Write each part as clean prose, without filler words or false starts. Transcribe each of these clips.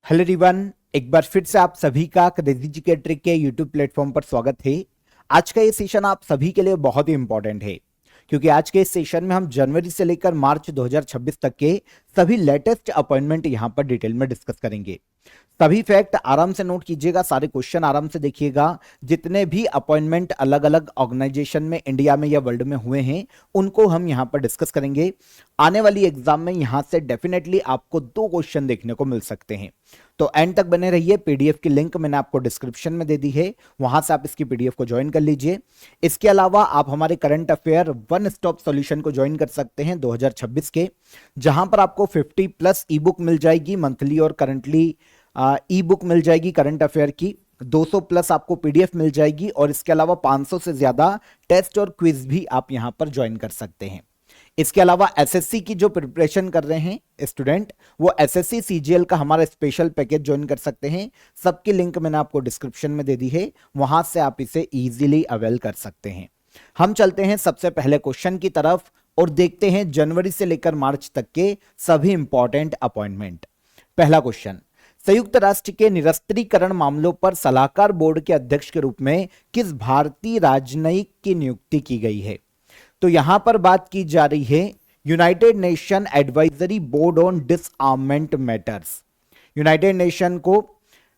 Hello everyone, एक बार फिर से आप सभी का क्रेजी जी के ट्रिक के यूट्यूब प्लेटफॉर्म पर स्वागत है। आज का ये सेशन आप सभी के लिए बहुत ही इंपॉर्टेंट है क्योंकि आज के इस सेशन में हम जनवरी से लेकर मार्च 2026 तक के सभी लेटेस्ट अपॉइंटमेंट यहां पर डिटेल में डिस्कस करेंगे। सभी फैक्ट आराम से नोट कीजिएगा, सारे क्वेश्चन आराम से देखिएगा। जितने भी अपॉइंटमेंट अलग अलग ऑर्गेनाइजेशन में इंडिया में या वर्ल्ड में हुए हैं उनको हम यहां पर डिस्कस करेंगे। आने वाली एग्जाम में यहां से डेफिनेटली आपको 2 क्वेश्चन देखने को मिल सकते हैं, तो एंड तक बने रहिए। पीडीएफ की लिंक मैंने आपको डिस्क्रिप्शन में दे दी है, वहां से आप इसकी पीडीएफ को ज्वाइन कर लीजिए। इसके अलावा आप हमारे current affair one stop solution को ज्वाइन कर सकते हैं 2026 के, जहां पर आपको 50 प्लस ई बुक मिल जाएगी मंथली और करंटली ई बुक मिल जाएगी करंट अफेयर की, 200 प्लस आपको पीडीएफ मिल जाएगी और इसके अलावा 500 से ज्यादा टेस्ट और क्विज भी आप यहां पर ज्वाइन कर सकते हैं। इसके अलावा एसएससी की जो प्रिपरेशन कर रहे हैं स्टूडेंट, वो एसएससी सीजीएल का हमारा स्पेशल पैकेज ज्वाइन कर सकते हैं। सबकी लिंक मैंने आपको डिस्क्रिप्शन में दे दी है, वहां से आप इसे इजीली अवेल कर सकते हैं। हम चलते हैं सबसे पहले क्वेश्चन की तरफ और देखते हैं जनवरी से लेकर मार्च तक के सभी इंपॉर्टेंट अपॉइंटमेंट। पहला क्वेश्चन, संयुक्त राष्ट्र के निरस्त्रीकरण मामलों पर सलाहकार बोर्ड के अध्यक्ष के रूप में किस भारतीय राजनयिक की नियुक्ति की गई है? तो यहां पर बात की जा रही है United Nation Advisory Board on Disarmament Matters. United Nation को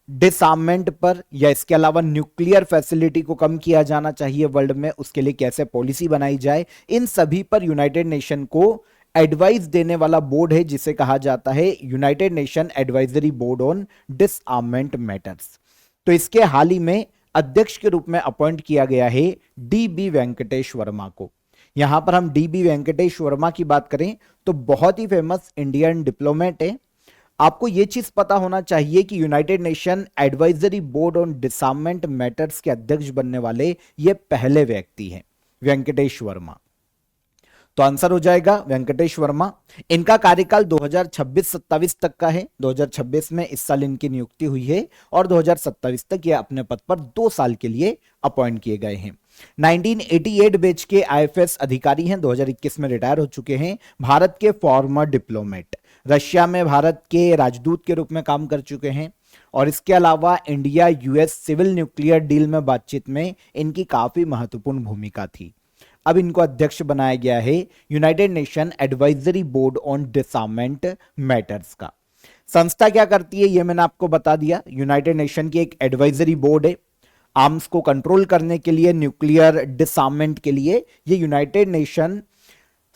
डिसआर्मेंट पर या इसके अलावा न्यूक्लियर फैसिलिटी को कम किया जाना चाहिए वर्ल्ड में, उसके लिए कैसे पॉलिसी बनाई जाए, इन सभी पर यूनाइटेड नेशन को एडवाइस देने वाला बोर्ड है जिसे कहा जाता है United Nation Advisory Board on Disarmament Matters. तो इसके हाल ही में अध्यक्ष के रूप में अपॉइंट किया गया है डी.बी. वेंकटेश वर्मा को। यहां पर हम डी.बी. वेंकटेश वर्मा की बात करें तो बहुत ही फेमस इंडियन डिप्लोमेट है। आपको यह चीज पता होना चाहिए कि United Nation Advisory Board on Disarmament Matters के अध्यक्ष बनने वाले ये पहले व्यक्ति हैं, वेंकटेश वर्मा। तो आंसर हो जाएगा वेंकटेश वर्मा। इनका कार्यकाल 2026-27 तक का है। 2026 में इस साल इनकी नियुक्ति हुई है और 2027 तक ये अपने पद पर 2 साल के लिए अपॉइंट किए गए हैं। 1988 बैच के आईएफएस अधिकारी हैं, 2021 में रिटायर हो चुके हैं। भारत के फॉर्मर डिप्लोमेट, रशिया में भारत के राजदूत के रूप में काम कर चुके हैं और इसके अलावा India US civil nuclear deal में बातचीत में इनकी काफी महत्वपूर्ण भूमिका थी। अब इनको अध्यक्ष बनाया गया है United Nation Advisory Board on Disarmament Matters का। संस्था क्या करती है ये मैंने आपको बता दिया। यूनाइटेड नेशन की एक एडवाइजरी बोर्ड है आर्म्स को कंट्रोल करने के लिए, न्यूक्लियर डिसआर्मेंट के लिए। ये यूनाइटेड नेशन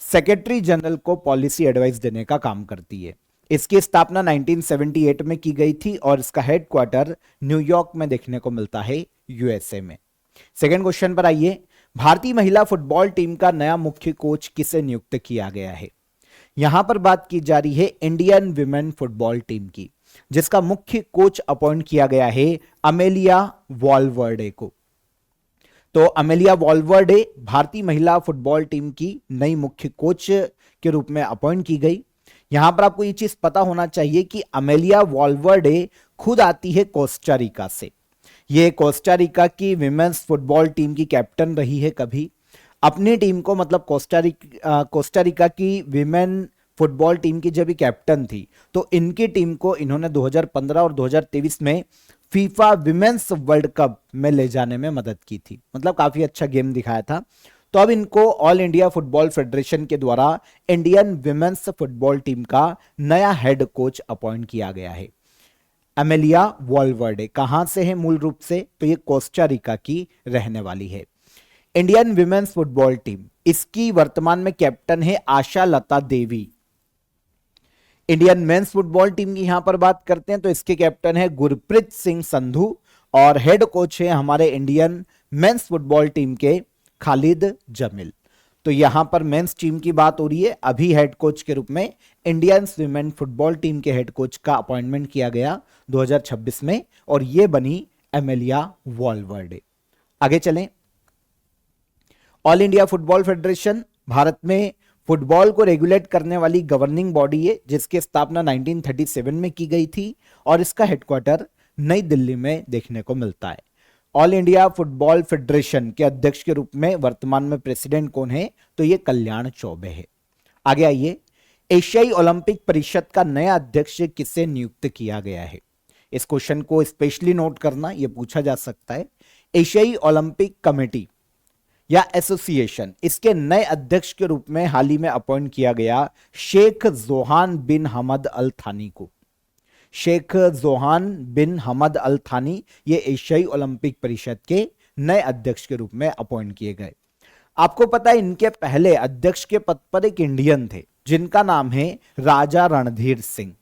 सेक्रेटरी जनरल को पॉलिसी एडवाइस देने का काम करती है। इसकी स्थापना 1978 में की गई थी और इसका हेडक्वार्टर न्यूयॉर्क में देखने को मिलता है, यूएसए में। सेकेंड क्वेश्चन पर आइए। भारतीय महिला फुटबॉल टीम का नया मुख्य कोच किसे नियुक्त किया गया है? यहां पर बात की जा रही है इंडियन विमेन फुटबॉल टीम की, जिसका मुख्य कोच अपॉइंट किया गया है अमेलिया वॉलवर्डे को। तो अमेलिया वॉलवर्डे भारतीय महिला फुटबॉल टीम की नई मुख्य कोच के रूप में अपॉइंट की गई। यहां पर आपको यह चीज पता होना चाहिए कि अमेलिया वॉलवर्डे खुद आती है कोस्टारिका से। ये कोस्टारिका की विमेंस फुटबॉल टीम की कैप्टन रही है कभी। अपनी टीम को मतलब कोस्टारिका की विमेन फुटबॉल टीम की जब भी कैप्टन थी तो इनकी टीम को इन्होंने 2015 और 2023 में फीफा विमेंस वर्ल्ड कप में ले जाने में मदद की थी। मतलब काफी अच्छा गेम दिखाया था। तो अब इनको ऑल इंडिया फुटबॉल फेडरेशन के द्वारा इंडियन विमेंस फुटबॉल टीम का नया हेड कोच अपॉइंट किया गया है। अमेलिया वॉलवर्डे कहां से है मूल रूप से? तो ये कोस्टारिका की रहने वाली है। इंडियन विमेंस फुटबॉल टीम, इसकी वर्तमान में कैप्टन है आशा लता देवी। इंडियन मेंस फुटबॉल टीम की यहां पर बात करते हैं तो इसके कैप्टन है गुरप्रीत सिंह संधू और हेड कोच है हमारे इंडियन मेंस फुटबॉल टीम के खालिद जमील। तो यहां पर मेंस टीम की बात हो रही है। अभी हेड कोच के रूप में इंडियन विमेन फुटबॉल टीम के हेड कोच का अपॉइंटमेंट किया गया 2026 में और यह बनी एमेलिया वॉलवर्डे। आगे चलें। All India football federation Bharat में फुटबॉल को रेगुलेट करने वाली गवर्निंग बॉडी है जिसकी स्थापना 1937 में की गई थी और इसका हेडक्वार्टर नई दिल्ली में देखने को मिलता है। ऑल इंडिया फुटबॉल फेडरेशन के अध्यक्ष के रूप में वर्तमान में प्रेसिडेंट कौन है? तो ये कल्याण चौबे है। आगे आइए। एशियाई ओलंपिक परिषद का नया अध्यक्ष किसे नियुक्त किया गया है? इस क्वेश्चन को स्पेशली नोट करना, यह पूछा जा सकता है। एशियाई ओलंपिक कमेटी या एसोसिएशन, इसके नए अध्यक्ष के रूप में हाल ही में अपॉइंट किया गया शेख जोहान बिन हमद अल थानी को। शेख जोहान बिन हमद अल थानी ये एशियाई ओलंपिक परिषद के नए अध्यक्ष के रूप में अपॉइंट किए गए। आपको पता है इनके पहले अध्यक्ष के पद पर एक इंडियन थे जिनका नाम है राजा रणधीर सिंह।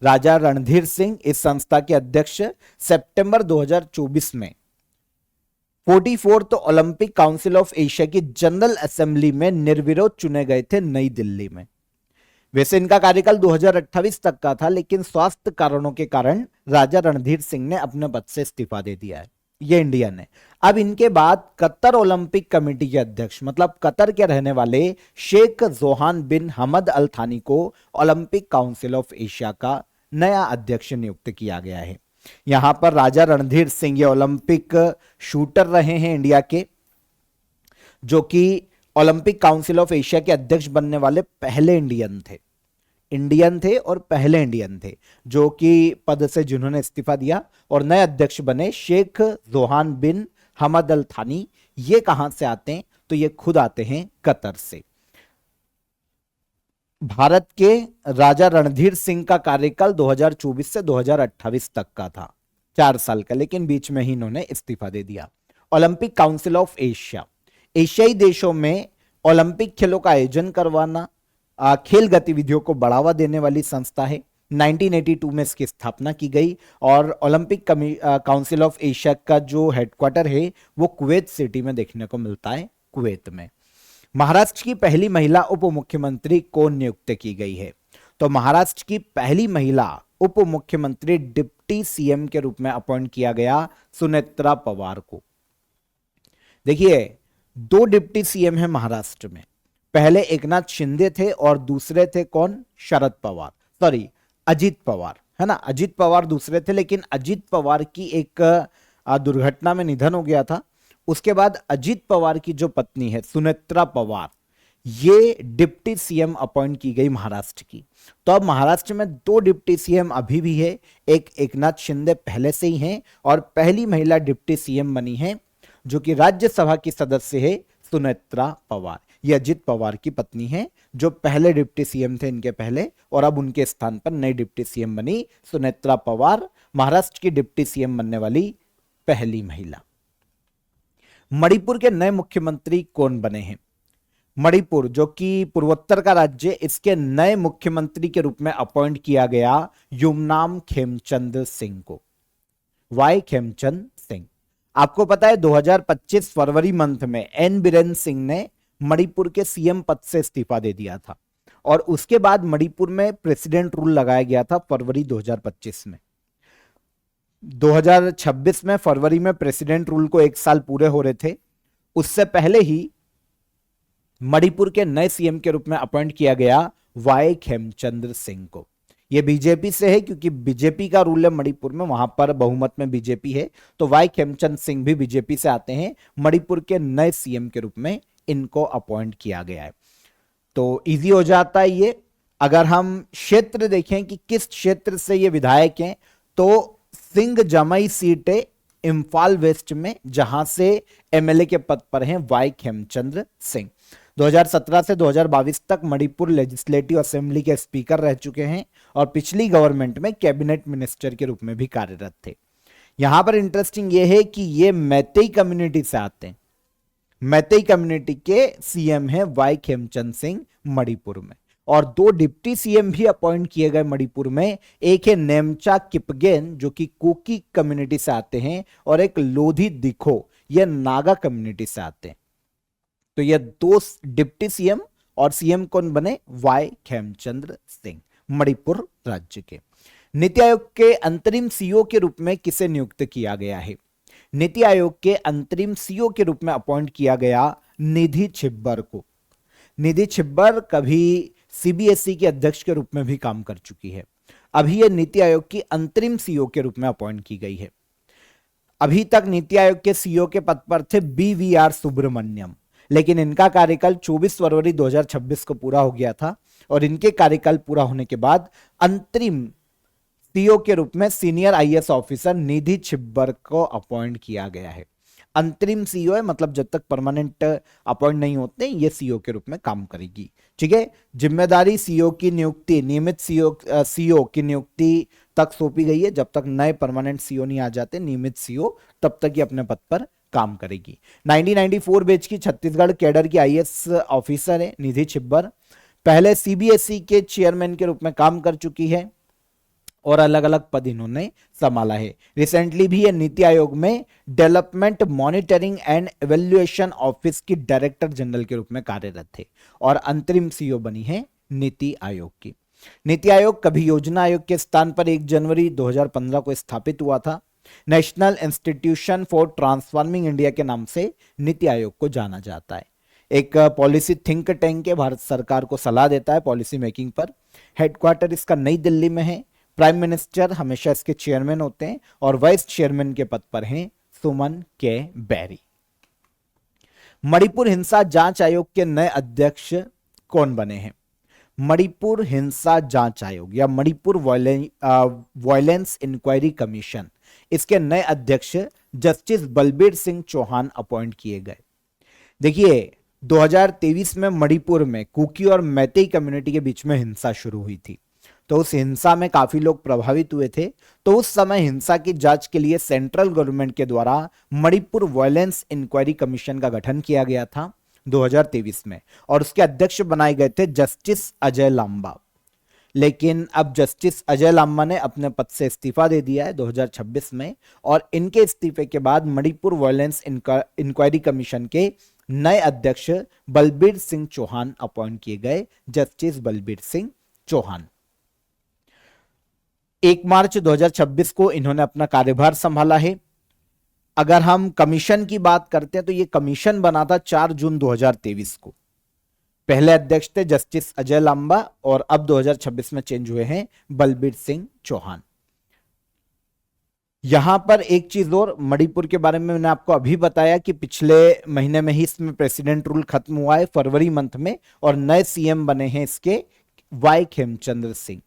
राजा रणधीर सिंह इस संस्था के अध्यक्ष सितंबर 2024 में 44th Olympic council of Asia की जनरल असेंबली में निर्विरोध चुने गए थे नई दिल्ली में। वैसे इनका कार्यकाल 2028 तक का था, लेकिन स्वास्थ्य कारणों के कारण राजा रणधीर सिंह ने अपने पद से इस्तीफा दे दिया है। ये इंडियन है। अब इनके बाद कतर ओलंपिक कमेटी के अध्यक्ष, मतलब कतर के रहने वाले शेख जोहान बिन हमद अल थानी को ओलंपिक काउंसिल ऑफ एशिया का नया अध्यक्ष नियुक्त किया गया है। यहां पर राजा रणधीर सिंह ये ओलंपिक शूटर रहे हैं इंडिया के, जो कि ओलंपिक काउंसिल ऑफ एशिया के अध्यक्ष बनने वाले पहले इंडियन थे और पहले इंडियन थे जो कि पद से जिन्होंने इस्तीफा दिया और नए अध्यक्ष बने शेख जोहान बिन हमद अल थानी। ये कहां से आते हैं? तो ये खुद आते हैं कतर से। भारत के राजा रणधीर सिंह का कार्यकाल 2024 से 2028 तक का था, 4 साल का, लेकिन बीच में ही इन्होंने इस्तीफा दे दिया। ओलंपिक काउंसिल ऑफ एशिया एशियाई देशों में ओलंपिक खेलों का आयोजन करवाना, खेल गतिविधियों को बढ़ावा देने वाली संस्था है। 1982 में इसकी स्थापना की गई और ओलंपिक काउंसिल ऑफ एशिया का जो हेडक्वार्टर है वो कुवैत सिटी में देखने को मिलता है, कुवैत में। महाराष्ट्र की पहली महिला उप मुख्यमंत्री को नियुक्त की गई है? तो महाराष्ट्र की पहली महिला उप मुख्यमंत्री डिप्टी सीएम के रूप में अपॉइंट किया गया सुनेत्रा पवार को। देखिए 2 डिप्टी सीएम है महाराष्ट्र में, पहले एकनाथ शिंदे थे और दूसरे थे कौन? शरद पवार, सॉरी अजीत पवार, है ना। अजीत पवार दूसरे थे, लेकिन अजीत पवार की एक दुर्घटना में निधन हो गया था। उसके बाद अजीत पवार की जो पत्नी है सुनेत्रा पवार, ये डिप्टी सीएम अपॉइंट की गई महाराष्ट्र की। तो अब महाराष्ट्र में 2 डिप्टी सीएम अभी भी है, एक एकनाथ शिंदे पहले से ही हैं और पहली महिला डिप्टी सीएम बनी है जो कि राज्यसभा की सदस्य है सुनेत्रा पवार। ये अजित पवार की पत्नी है जो पहले डिप्टी सीएम थे इनके पहले, और अब उनके स्थान पर नई डिप्टी सीएम बनी सुनेत्रा पवार, महाराष्ट्र की डिप्टी सीएम बनने वाली पहली महिला। मणिपुर के नए मुख्यमंत्री कौन बने हैं? मणिपुर जो कि पूर्वोत्तर का राज्य, इसके नए मुख्यमंत्री के रूप में अपॉइंट किया गया युमनाम खेमचंद सिंह को। वाई खेमचंद सिंह। आपको पता है 2025 फरवरी मंथ में एन बीरेन सिंह ने मणिपुर के सीएम पद से इस्तीफा दे दिया था और उसके बाद मणिपुर में प्रेसिडेंट रूल लगाया गया था फरवरी 2025 में। 2026 में फरवरी में प्रेसिडेंट रूल को 1 साल पूरे हो रहे थे। उससे पहले ही मणिपुर के नए सीएम के रूप में अपॉइंट किया गया वाई खेमचंद सिंह को। यह बीजेपी से है क्योंकि बीजेपी का रूल है मणिपुर में, वहां पर बहुमत में बीजेपी है, तो वाई खेमचंद सिंह भी बीजेपी से आते हैं। मणिपुर के नए सीएम के रूप में इनको अपॉइंट किया गया है। तो इजी हो जाता है ये। अगर हम क्षेत्र देखें कि किस क्षेत्र से ये विधायक हैं, तो सिंह जमई सीट है इंफाल वेस्ट में, जहां से एमएलए के पद पर हैं वाई खेमचंद सिंह। 2017 से 2022 तक मणिपुर लेजिस्लेटिव असेंबली के स्पीकर रह चुके हैं और पिछली गवर्नमेंट में कैबिनेट मिनिस्टर के रूप में भी कार्यरत थे। यहां पर इंटरेस्टिंग यह है कि ये मैतेई कम्युनिटी से आते हैं। मैतेई कम्युनिटी के सीएम हैं वाई खेमचंद सिंह मणिपुर में, और 2 डिप्टी सीएम भी अपॉइंट किए गए मणिपुर में। एक है नेमचा किपगेन जो कि कुकी कम्युनिटी से आते हैं, और एक लोधी दिखो, ये नागा कम्युनिटी से आते हैं। तो ये 2 डिप्टी सीएम और सीएम कौन बने? वाई खेमचंद सिंह, मणिपुर राज्य के। नीति आयोग के अंतरिम सीईओ के रूप में किसे नियुक्त किया गया है? नीति आयोग के अंतरिम सीईओ के रूप में अपॉइंट किया गया निधि छिब्बर को। निधि छिब्बर कभी सीबीएसई के अध्यक्ष के रूप में भी काम कर चुकी है। अभी ये नीति आयोग की अंतरिम सीईओ के रूप में अपॉइंट की गई है। अभी तक नीति आयोग के सीईओ के पद पर थे बीवीआर सुब्रमण्यम, लेकिन इनका कार्यकाल 24 फरवरी 2026 को पूरा हो गया था, और इनके कार्यकाल पूरा होने के बाद अंतरिम सीओ के रूप में सीनियर आईएएस ऑफिसर निधि छिब्बर को अपॉइंट किया गया है। अंतरिम सीईओ है, मतलब जब तक परमानेंट अपॉइंट नहीं होते ये सीईओ के रूप में काम करेगी। ठीक है, जिम्मेदारी सीईओ की नियुक्ति, नियमित सीईओ की नियुक्ति तक सौंपी गई है। जब तक नए परमानेंट सीईओ नहीं आ जाते नियमित सीईओ, तब तक ये अपने पद पर काम करेगी। 1994 बैच की छत्तीसगढ़ कैडर की आईएएस ऑफिसर है निधि छिब्बर। पहले सीबीएसई के चेयरमैन के रूप में काम कर चुकी है और अलग अलग पद इन्होंने संभाला है। रिसेंटली भी ये नीति आयोग में development monitoring and evaluation office की डायरेक्टर जनरल के रूप में कार्यरत थे और अंतरिम सीईओ बनी है नीति आयोग की। नीति आयोग कभी योजना आयोग के स्थान पर 1 जनवरी 2015 को स्थापित हुआ था। National institution for transforming India के नाम से नीति आयोग को जाना जाता है। एक पॉलिसी थिंक टैंक है, भारत सरकार को सलाह देता है पॉलिसी मेकिंग पर। हेडक्वार्टर इसका नई दिल्ली में है। प्राइम मिनिस्टर हमेशा इसके चेयरमैन होते हैं और वाइस चेयरमैन के पद पर हैं सुमन के बैरी। मणिपुर हिंसा जांच आयोग के नए अध्यक्ष कौन बने हैं? मणिपुर हिंसा जांच आयोग या मणिपुर वायलेंस इंक्वायरी कमीशन, इसके नए अध्यक्ष जस्टिस बलबीर सिंह चौहान अपॉइंट किए गए। देखिए 2023 में मणिपुर में कुकी और मैतेई कम्युनिटी के बीच में हिंसा शुरू हुई थी, तो उस हिंसा में काफी लोग प्रभावित हुए थे। तो उस समय हिंसा की जांच के लिए सेंट्रल गवर्नमेंट के द्वारा मणिपुर वायलेंस इंक्वायरी कमीशन का गठन किया गया था 2023 में और उसके अध्यक्ष बनाए गए थे जस्टिस अजय लांबा। लेकिन अब जस्टिस अजय लांबा ने अपने पद से इस्तीफा दे दिया है 2026 में और इनके इस्तीफे के बाद मणिपुर वायलेंस इंक्वायरी कमीशन के नए अध्यक्ष बलबीर सिंह चौहान अपॉइंट किए गए, जस्टिस बलबीर सिंह चौहान। 1 मार्च 2026 को इन्होंने अपना कार्यभार संभाला है। अगर हम कमीशन की बात करते हैं तो यह कमीशन बना था 4 जून 2023 को। पहले अध्यक्ष थे जस्टिस अजय लांबा और अब 2026 में चेंज हुए हैं बलबीर सिंह चौहान। यहां पर एक चीज और, मणिपुर के बारे में मैंने आपको अभी बताया कि पिछले महीने में ही इसमें प्रेसिडेंट रूल खत्म हुआ है फरवरी मंथ में और नए सीएम बने हैं इसके वाई खेमचंद्र सिंह।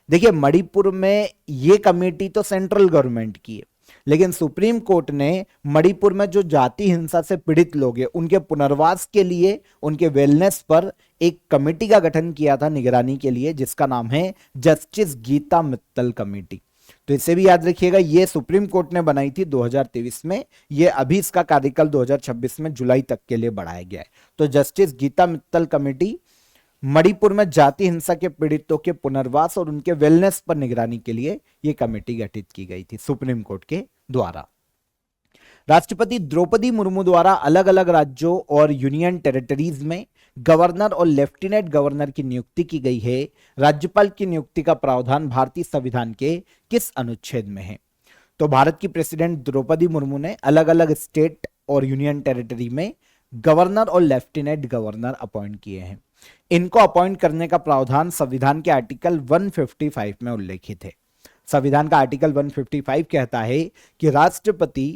देखिए मणिपुर में ये कमेटी तो सेंट्रल गवर्नमेंट की है, लेकिन सुप्रीम कोर्ट ने मणिपुर में जो जाति हिंसा से पीड़ित लोग हैं उनके पुनर्वास के लिए, उनके वेलनेस पर एक कमेटी का गठन किया था निगरानी के लिए, जिसका नाम है जस्टिस गीता मित्तल कमेटी। तो इसे भी याद रखिएगा, ये सुप्रीम कोर्ट ने बनाई थी 2023 में, ये अभी इसका कार्यकाल 2026 में जुलाई तक के लिए बढ़ाया गया है। तो जस्टिस गीता मित्तल कमेटी मणिपुर में जाति हिंसा के पीड़ितों के पुनर्वास और उनके वेलनेस पर निगरानी के लिए यह कमेटी गठित की गई थी सुप्रीम कोर्ट के द्वारा। राष्ट्रपति द्रौपदी मुर्मू द्वारा अलग अलग राज्यों और यूनियन टेरिटरीज में गवर्नर और लेफ्टिनेंट गवर्नर की नियुक्ति की गई है। राज्यपाल की नियुक्ति का प्रावधान भारतीय संविधान के किस अनुच्छेद में है? तो भारत की प्रेसिडेंट द्रौपदी मुर्मू ने अलग अलग स्टेट और यूनियन टेरिटरी में गवर्नर और लेफ्टिनेंट गवर्नर अपॉइंट किए हैं। इनको अपॉइंट करने का प्रावधान संविधान के आर्टिकल 155 में उल्लेखित है। संविधान का आर्टिकल 155 कहता है कि राष्ट्रपति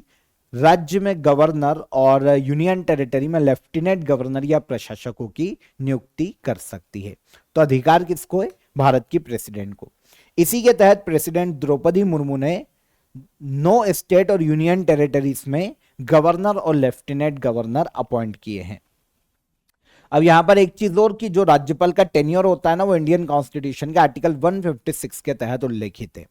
राज्य में गवर्नर और यूनियन टेरिटरी में लेफ्टिनेंट गवर्नर या प्रशासकों की नियुक्ति कर सकती है। तो अधिकार किसको है? भारत की प्रेसिडेंट को। इसी के तहत प्रेसिडेंट द्रौपदी मुर्मू ने 9 स्टेट और यूनियन टेरिटरीज में गवर्नर और लेफ्टिनेंट गवर्नर अपॉइंट किए हैं। अब यहां पर एक चीज और कि जो राज्यपाल का टेन्योर होता है ना, वो इंडियन कॉन्स्टिट्यूशन के आर्टिकल 156 के तहत उल्लेखित है,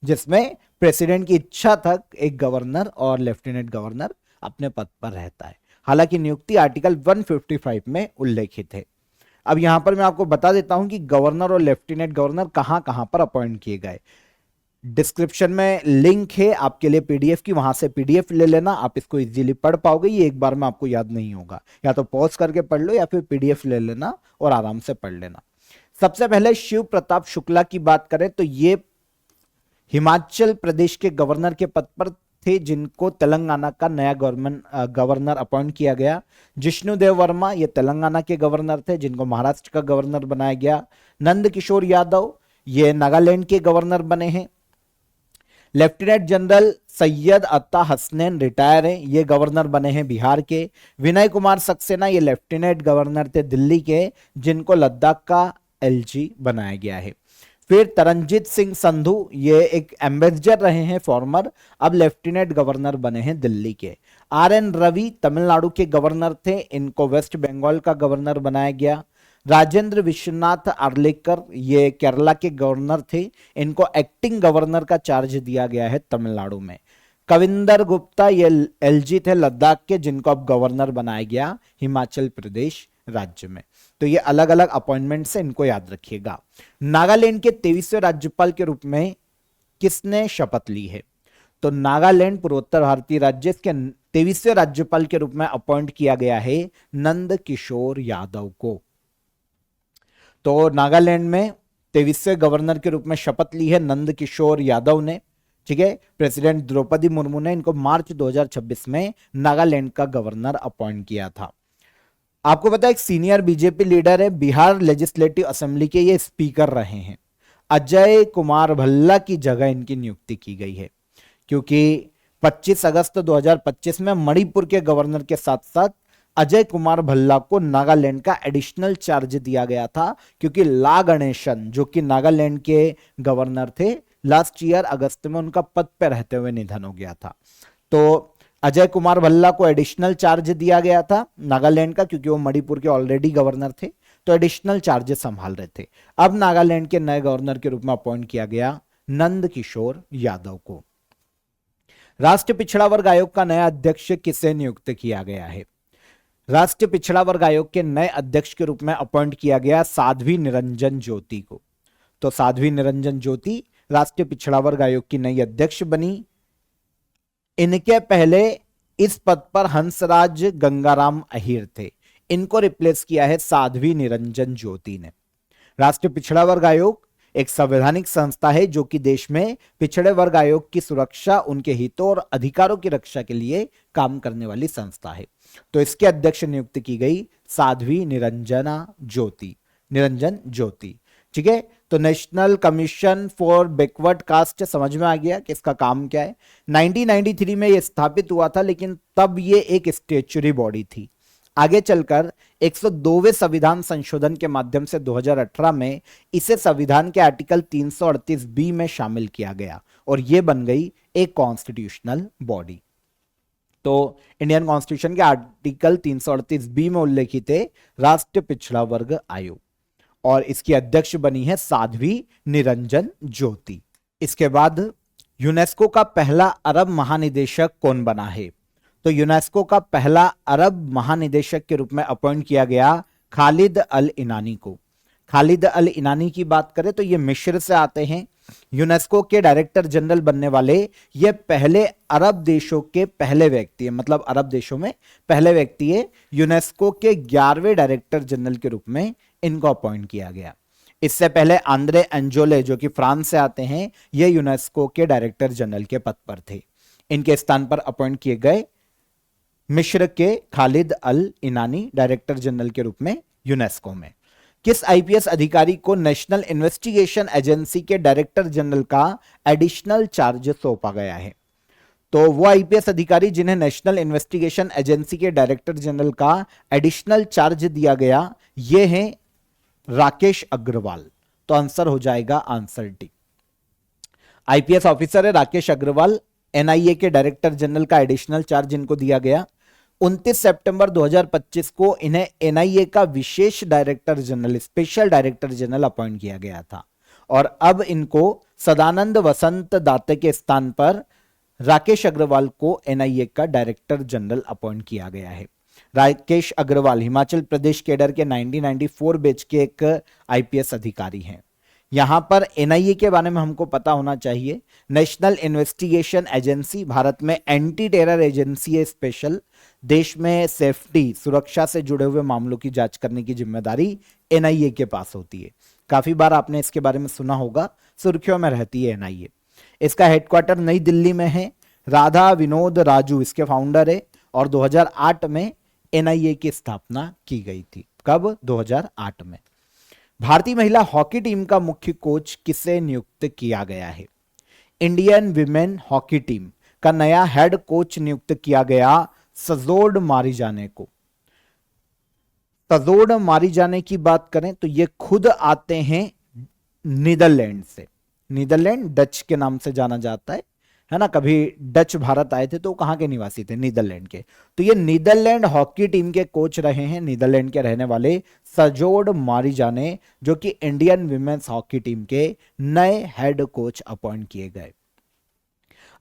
जिसमें प्रेसिडेंट की इच्छा तक एक गवर्नर और लेफ्टिनेंट गवर्नर अपने पद पर रहता है। हालांकि नियुक्ति आर्टिकल 155 में उल्लेखित है। अब यहां पर मैं आपको बता देता हूं कि गवर्नर और लेफ्टिनेंट गवर्नर कहां कहां पर अपॉइंट किए गए। डिस्क्रिप्शन में लिंक है आपके लिए पीडीएफ की, वहां से पीडीएफ ले लेना, आप इसको इजीली पढ़ पाओगे। ये एक बार में आपको याद नहीं होगा, या तो पॉज करके पढ़ लो या फिर पीडीएफ ले लेना और आराम से पढ़ लेना। सबसे पहले शिव प्रताप शुक्ला की बात करें तो ये हिमाचल प्रदेश के गवर्नर के पद पर थे, जिनको तेलंगाना का नया गवर्नर अपॉइंट किया गया। जिष्णुदेव वर्मा ये तेलंगाना के गवर्नर थे, जिनको महाराष्ट्र का गवर्नर बनाया गया। नंद किशोर यादव ये नागालैंड के गवर्नर बने हैं। लेफ्टिनेंट जनरल सैयद अत्ता हसनैन रिटायर हैं, ये गवर्नर बने हैं बिहार के। विनय कुमार सक्सेना ये लेफ्टिनेंट गवर्नर थे दिल्ली के, जिनको लद्दाख का एलजी बनाया गया है। फिर तरनजीत सिंह संधू, ये एक एम्बेसडर रहे हैं फॉर्मर, अब लेफ्टिनेंट गवर्नर बने हैं दिल्ली के। आर एन रवि तमिलनाडु के गवर्नर थे, इनको वेस्ट बंगाल का गवर्नर बनाया गया। राजेंद्र विश्वनाथ आर्लेकर, ये केरला के गवर्नर थे, इनको एक्टिंग गवर्नर का चार्ज दिया गया है तमिलनाडु में। कविंदर गुप्ता, ये एलजी थे लद्दाख के, जिनको अब गवर्नर बनाया गया हिमाचल प्रदेश राज्य में। तो ये अलग अलग अपॉइंटमेंट से, इनको याद रखिएगा। नागालैंड के 23वें राज्यपाल के रूप में किसने शपथ ली है? तो नागालैंड पूर्वोत्तर भारतीय राज्य के 23वें राज्यपाल के रूप में अपॉइंट किया गया है नंद किशोर यादव को। तो नागालैंड में 23वें गवर्नर के रूप में शपथ ली है नंद किशोर यादव ने। ठीक है, प्रेसिडेंट द्रौपदी मुर्मू ने इनको मार्च 2026 में नागालैंड का गवर्नर अपॉइंट किया था। आपको पता है एक सीनियर बीजेपी लीडर है, बिहार लेजिस्लेटिव असेंबली के ये स्पीकर रहे हैं, अजय कुमार भल्ला की जगह इनकी नियुक्ति की गई है, क्योंकि 25 अगस्त 2025 में मणिपुर के गवर्नर के साथ साथ अजय कुमार भल्ला को नागालैंड का एडिशनल चार्ज दिया गया था, क्योंकि ला गणेशन जो कि नागालैंड के गवर्नर थे, लास्ट ईयर अगस्त में उनका पद पर रहते हुए निधन हो गया था। तो अजय कुमार भल्ला को एडिशनल चार्ज दिया गया था नागालैंड का, क्योंकि वो मणिपुर के ऑलरेडी गवर्नर थे, तो एडिशनल चार्जेस संभाल रहे थे। अब नागालैंड के नए गवर्नर के रूप में अपॉइंट किया गया नंद किशोर यादव को। राष्ट्रीय पिछड़ा वर्ग आयोग का नया अध्यक्ष किसे नियुक्त किया गया है? राष्ट्रीय पिछड़ा वर्ग आयोग के नए अध्यक्ष के रूप में अपॉइंट किया गया साध्वी निरंजन ज्योति को। तो साध्वी निरंजन ज्योति राष्ट्रीय पिछड़ा वर्ग आयोग की नई अध्यक्ष बनी। इनके पहले इस पद पर हंसराज गंगाराम अहीर थे, इनको रिप्लेस किया है साध्वी निरंजन ज्योति ने। राष्ट्रीय पिछड़ा वर्ग आयोग एक संवैधानिक संस्था है जो कि देश में पिछड़े वर्ग आयोग की सुरक्षा, उनके हितों और अधिकारों की रक्षा के लिए काम करने वाली संस्था है। तो इसके अध्यक्ष नियुक्त की गई साध्वी निरंजन ज्योति। ठीक है, तो national commission for backward caste समझ में आ गया कि इसका काम क्या है। 1993 में यह स्थापित हुआ था, लेकिन तब ये एक स्टैट्यूटरी बॉडी थी। आगे चलकर 102वें संविधान संशोधन के माध्यम से 2018 में इसे संविधान के आर्टिकल 338 में शामिल किया गया और यह बन गई एक कॉन्स्टिट्यूशनल बॉडी। तो इंडियन कॉन्स्टिट्यूशन के आर्टिकल 338 में उल्लेखित है राष्ट्रीय पिछड़ा वर्ग आयोग, और इसकी अध्यक्ष बनी है साध्वी निरंजन ज्योति। इसके बाद यूनेस्को का पहला अरब महानिदेशक कौन बना है? तो यूनेस्को का पहला अरब महानिदेशक के रूप में अपॉइंट किया गया खालिद अल इनानी को। खालिद अल इनानी की बात करें तो ये मिस्र से आते हैं। यूनेस्को के डायरेक्टर जनरल बनने वाले ये पहले अरब देशों के पहले व्यक्ति है, मतलब अरब देशों में पहले व्यक्ति है। यूनेस्को के 11वें डायरेक्टर जनरल के रूप में इनको अपॉइंट किया गया। इससे पहले आंद्रे एंजोले जो कि फ्रांस से आते हैं, ये यूनेस्को के डायरेक्टर जनरल के पद पर थे। इनके स्थान पर अपॉइंट किए गए मिस्र के खालिद अल इनानी डायरेक्टर जनरल के रूप में यूनेस्को में। किस आईपीएस अधिकारी को नेशनल इन्वेस्टिगेशन एजेंसी के डायरेक्टर जनरल का एडिशनल चार्ज सौंपा गया है? तो वो आईपीएस अधिकारी जिन्हें नेशनल इन्वेस्टिगेशन एजेंसी के डायरेक्टर जनरल का एडिशनल चार्ज दिया गया, ये हैं राकेश अग्रवाल। तो आंसर हो जाएगा आंसर डी। आईपीएस ऑफिसर है राकेश अग्रवाल, एनआईए के डायरेक्टर जनरल का एडिशनल चार्ज इनको दिया गया। 29 सितंबर 2025 को इन्हें एनआईए का विशेष director general, special director general appoint किया गया था, और अब इनको सदानंद वसंत दाते के स्थान पर राकेश अग्रवाल को एनआईए का डायरेक्टर जनरल अपॉइंट किया गया है। राकेश अग्रवाल हिमाचल प्रदेश कैडर के 1994 बैच के एक आईपीएस अधिकारी हैं। यहां पर एनआईए के बारे में हमको पता होना चाहिए। नेशनल इन्वेस्टिगेशन एजेंसी भारत में एंटी टेरर एजेंसी है स्पेशल। देश में सेफ्टी, सुरक्षा से जुड़े हुए मामलों की जांच करने की जिम्मेदारी एनआईए के पास होती है। काफी बार आपने इसके बारे में सुना होगा, सुर्खियों में रहती है एनआईए। इसका हेडक्वार्टर नई दिल्ली में है। राधा विनोद राजू इसके फाउंडर है, और 2008 में एनआईए की स्थापना की गई थी। कब? 2008 में। भारतीय महिला हॉकी टीम का मुख्य कोच किसे नियुक्त किया गया है? इंडियन विमेन हॉकी टीम का नया हेड कोच नियुक्त किया गया सजोड मारीजाने को। सजोड मारीजाने की बात करें तो ये खुद आते हैं नीदरलैंड से। नीदरलैंड डच के नाम से जाना जाता है ना। कभी डच भारत आए थे तो कहाँ के निवासी थे, नीदरलैंड के। तो ये नीदरलैंड हॉकी टीम के कोच रहे हैं, नीदरलैंड के रहने वाले सजोड मारीजाने, जो कि इंडियन विमेंस हॉकी टीम के नए हेड कोच अपॉइंट किए गए।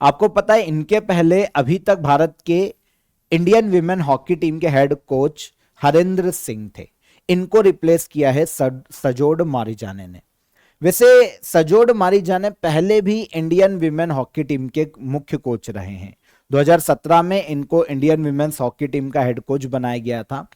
आपको पता है इनके पहले अभी तक भारत के इंडियन विमेन हॉकी टीम के हेड कोच हरेंद्र सिंह थे। इनको रिप्लेस किया है सजोड मारीजाने ने। वैसे सजोड मारीजाने पहले भी इंडियन विमेन हॉकी टीम के मुख्य कोच रहे हैं। 2017 में इनको इंडियन विमेन्स हॉकी टीम का हेड कोच बनाया गया था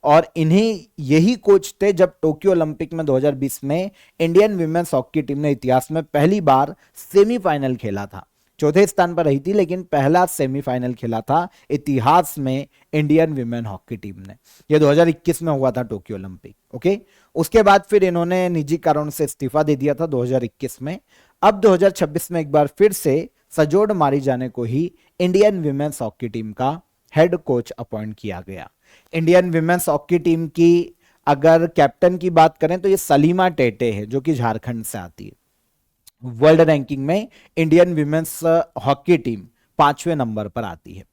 और इन्हीं यही कोच थे जब टोक्यो ओलंपिक में 2020 में इंडियन विमेन्स हॉकी टीम ने इतिहास में पहली बार सेमीफाइनल खेला था। चौथे स्थान पर रही थी लेकिन पहला सेमीफाइनल खेला था इतिहास में इंडियन विमेन हॉकी टीम ने। यह 2021 में हुआ था टोक्यो ओलंपिक। ओके, उसके बाद फिर इन्होंने निजी कारणों से इस्तीफा दे दिया था 2021 में। अब 2026 में एक बार फिर से सजोड मारीजाने को ही इंडियन विमेन्स हॉकी टीम का हेड कोच अपॉइंट किया गया। इंडियन विमेन्स हॉकी टीम की अगर कैप्टन की बात करें तो ये सलीमा टेटे है, जो कि झारखंड से आती है। वर्ल्ड रैंकिंग में इंडियन विमेन्स हॉकी टीम 5वें नंबर पर आती है।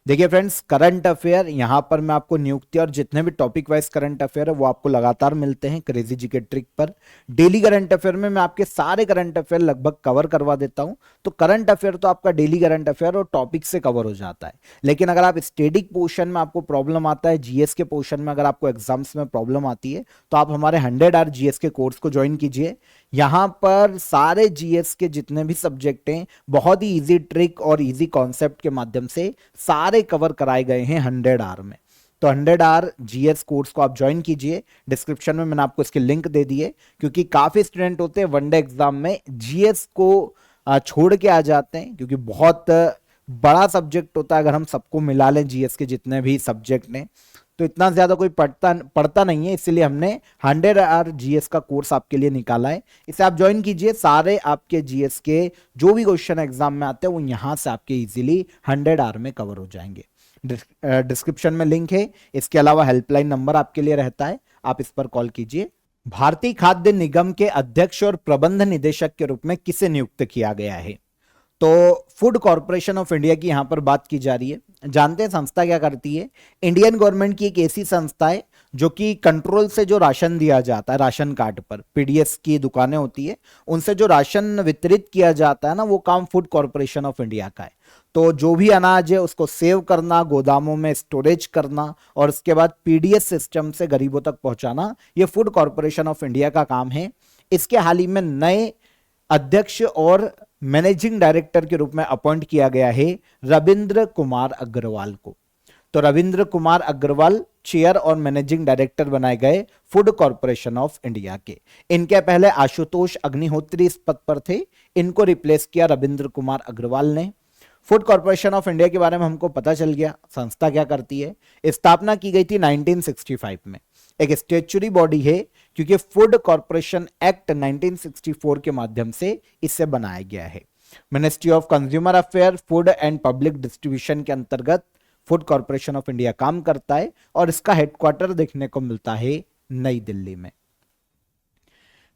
देखिए फ्रेंड्स, करंट अफेयर यहां पर मैं आपको नियुक्ति और जितने भी टॉपिक वाइज करंट अफेयर है वो आपको लगातार मिलते हैं क्रेजी जीके ट्रिक पर। डेली करंट अफेयर में मैं आपके सारे करंट अफेयर लगभग कवर करवा देता हूं। तो करंट अफेयर तो आपका डेली करंट अफेयर और टॉपिक से कवर हो जाता है। लेकिन अगर आप स्टैटिक पोर्शन में आपको प्रॉब्लम आता है, जीएस के पोर्शन में अगर आपको एग्जाम्स में प्रॉब्लम आती है, तो आप हमारे 100 आवर जीएस के कोर्स को ज्वाइन कीजिए। यहां पर सारे जीएस के जितने भी सब्जेक्ट हैं बहुत ही इजी ट्रिक और इजी कॉन्सेप्ट के माध्यम से सारे कवर कराए गए हैं 100 आवर में। तो 100 आवर जीएस कोर्स को आप ज्वाइन कीजिए। डिस्क्रिप्शन में मैंने आपको इसके लिंक दे दिए, क्योंकि काफी स्टूडेंट होते हैं वनडे एग्जाम में जीएस को छोड़ के आ जाते हैं, क्योंकि बहुत बड़ा सब्जेक्ट होता है। अगर हम सबको मिला लें जीएस के जितने भी सब्जेक्ट ने तो इतना ज्यादा कोई पढ़ता नहीं है, इसलिए हमने 100 आवर जीएस का कोर्स आपके लिए निकाला है। इसे आप ज्वाइन कीजिए। सारे आपके जीएस के जो भी क्वेश्चन एग्जाम में आते हैं वो यहां से आपके इजीली 100 आवर में कवर हो जाएंगे। डिस्क्रिप्शन में लिंक है। इसके अलावा हेल्पलाइन नंबर आपके लिए रहता है, आप इस पर कॉल कीजिए। भारतीय खाद्य निगम के अध्यक्ष और प्रबंध निदेशक के रूप में किसे नियुक्त किया गया है? तो फूड कॉर्पोरेशन ऑफ इंडिया की यहां पर बात की जा रही है। जानते हैं संस्था क्या करती है? इंडियन गवर्नमेंट की एक ऐसी संस्था है जो कि कंट्रोल से जो राशन दिया जाता है, राशन कार्ड पर पीडीएस की दुकानें होती है, उनसे जो राशन वितरित किया जाता है ना, वो काम फूड कॉर्पोरेशन ऑफ इंडिया का है। तो जो भी अनाज है उसको सेव करना, गोदामों में स्टोरेज करना और उसके बाद पीडीएस सिस्टम से गरीबों तक पहुंचाना, ये फूड कॉर्पोरेशन ऑफ इंडिया का काम है। इसके हाल ही में नए अध्यक्ष और मैनेजिंग डायरेक्टर के रूप में अपॉइंट किया गया है रविंद्र कुमार अग्रवाल को। तो रविंद्र कुमार अग्रवाल चेयर और मैनेजिंग डायरेक्टर बनाए गए फूड कॉर्पोरेशन ऑफ इंडिया के। इनके पहले आशुतोष अग्निहोत्री इस पद पर थे, इनको रिप्लेस किया रविंद्र कुमार अग्रवाल ने। फूड कॉर्पोरेशन ऑफ इंडिया के बारे में हमको पता चल गया संस्था क्या करती है। स्थापना की गई थी 1965 में। एक स्टैट्यूटरी बॉडी है, क्योंकि फूड कॉर्पोरेशन एक्ट 1964 के माध्यम से इसे बनाया गया है। Ministry of consumer affair, food and public distribution के अंतर्गत फूड कॉर्पोरेशन ऑफ इंडिया काम करता है और इसका हेडक्वार्टर देखने को मिलता है नई दिल्ली में।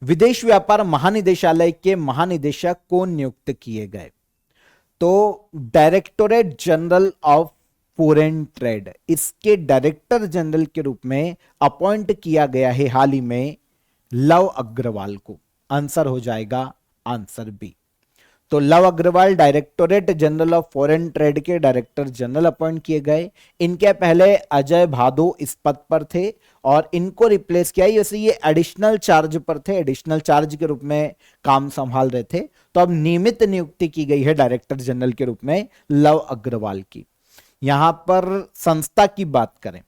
विदेश व्यापार महानिदेशालय के महानिदेशक को नियुक्त किए गए? तो directorate general of foreign trade, इसके डायरेक्टर जनरल के रूप में अपॉइंट किया गया है हाल ही में लव अग्रवाल को। आंसर हो जाएगा आंसर बी। तो Lav Agrawal directorate general of foreign trade के डायरेक्टर जनरल अपॉइंट किए गए। इनके पहले अजय भादो इस पद पर थे और इनको रिप्लेस किया। वैसे ये एडिशनल चार्ज पर थे, एडिशनल चार्ज के रूप में काम संभाल रहे थे। तो अब नियमित नियुक्ति की गई है डायरेक्टर जनरल के रूप में लव अग्रवाल की। यहां पर संस्था की बात करें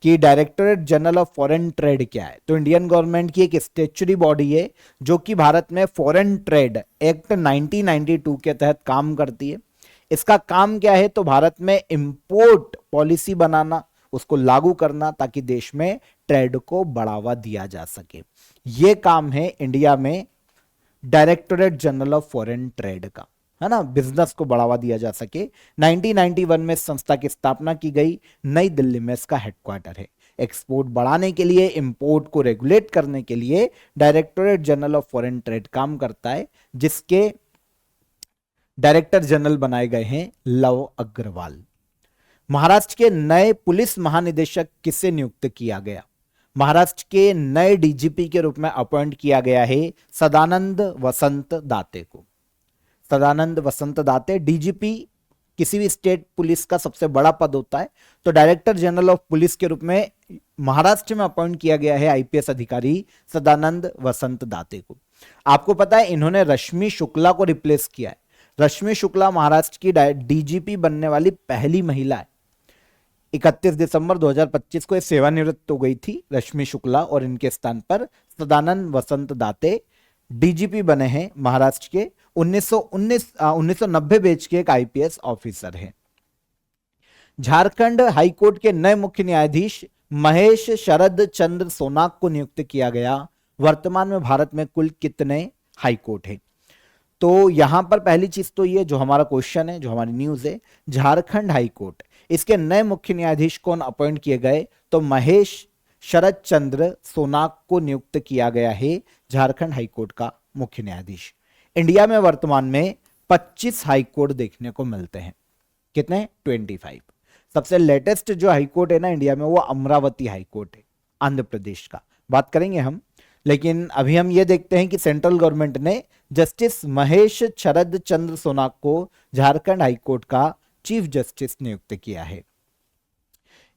कि directorate general of foreign trade क्या है, तो इंडियन गवर्नमेंट की एक स्टैट्यूटरी बॉडी है जो कि भारत में फॉरेन ट्रेड एक्ट 1992 के तहत काम करती है। इसका काम क्या है? तो भारत में इंपोर्ट पॉलिसी बनाना, उसको लागू करना ताकि देश में ट्रेड को बढ़ावा दिया जा सके। यह काम है इंडिया में directorate general of foreign trade का। है ना, बिजनेस को बढ़ावा दिया जा सके। 1991 में इस संस्था की स्थापना की गई, नई दिल्ली में इसका हेडक्वार्टर है। एक्सपोर्ट बढ़ाने के लिए, इंपोर्ट को रेगुलेट करने के लिए directorate general of foreign trade काम करता है, जिसके डायरेक्टर जनरल बनाए गए हैं लव अग्रवाल। महाराष्ट्र के नए पुलिस महानिदेशक किसे नियुक्त किया गया? महाराष्ट्र के नए डीजीपी के रूप में अपॉइंट किया गया है सदानंद वसंत दाते को। सदानंद वसंत दाते, डीजीपी किसी भी स्टेट पुलिस का सबसे बड़ा पद होता है, तो डायरेक्टर जनरल ऑफ पुलिस के रूप में महाराष्ट्र में अपॉइंट किया गया है आईपीएस अधिकारी सदानंद वसंत दाते को। आपको पता है इन्होंने रश्मि शुक्ला को रिप्लेस किया है। रश्मि शुक्ला महाराष्ट्र की डीजीपी बनने वाली पहली महिला है। 31 दिसंबर 2025 को सेवानिवृत्त हो गई थी रश्मि शुक्ला, और इनके स्थान पर सदानंद वसंत दाते डीजीपी बने हैं महाराष्ट्र के। 1990 बैच के एक आईपीएस ऑफिसर हैं। झारखंड हाईकोर्ट के नए मुख्य न्यायाधीश महेश शरद चंद्र सोनाक को नियुक्त किया गया। वर्तमान में भारत में कुल कितने हाईकोर्ट हैं? तो यहां पर पहली चीज तो ये जो हमारा क्वेश्चन है, जो हमारी न्यूज है, झारखंड हाईकोर्ट, इसके नए मुख्य न्यायाधीश कौन अपॉइंट किए गए? तो महेश शरद चंद्र सोनाक को नियुक्त किया गया है झारखंड हाईकोर्ट का मुख्य न्यायाधीश। इंडिया में वर्तमान में 25 हाईकोर्ट देखने को मिलते हैं। कितने? 25। सबसे लेटेस्ट जो हाईकोर्ट है ना इंडिया में, वो अमरावती हाईकोर्ट है, आंध्र प्रदेश का, बात करेंगे हम। लेकिन अभी हम ये देखते हैं कि सेंट्रल गवर्नमेंट ने जस्टिस महेश शरद चंद्र सोनाक को झारखंड हाईकोर्ट का चीफ जस्टिस नियुक्त किया है।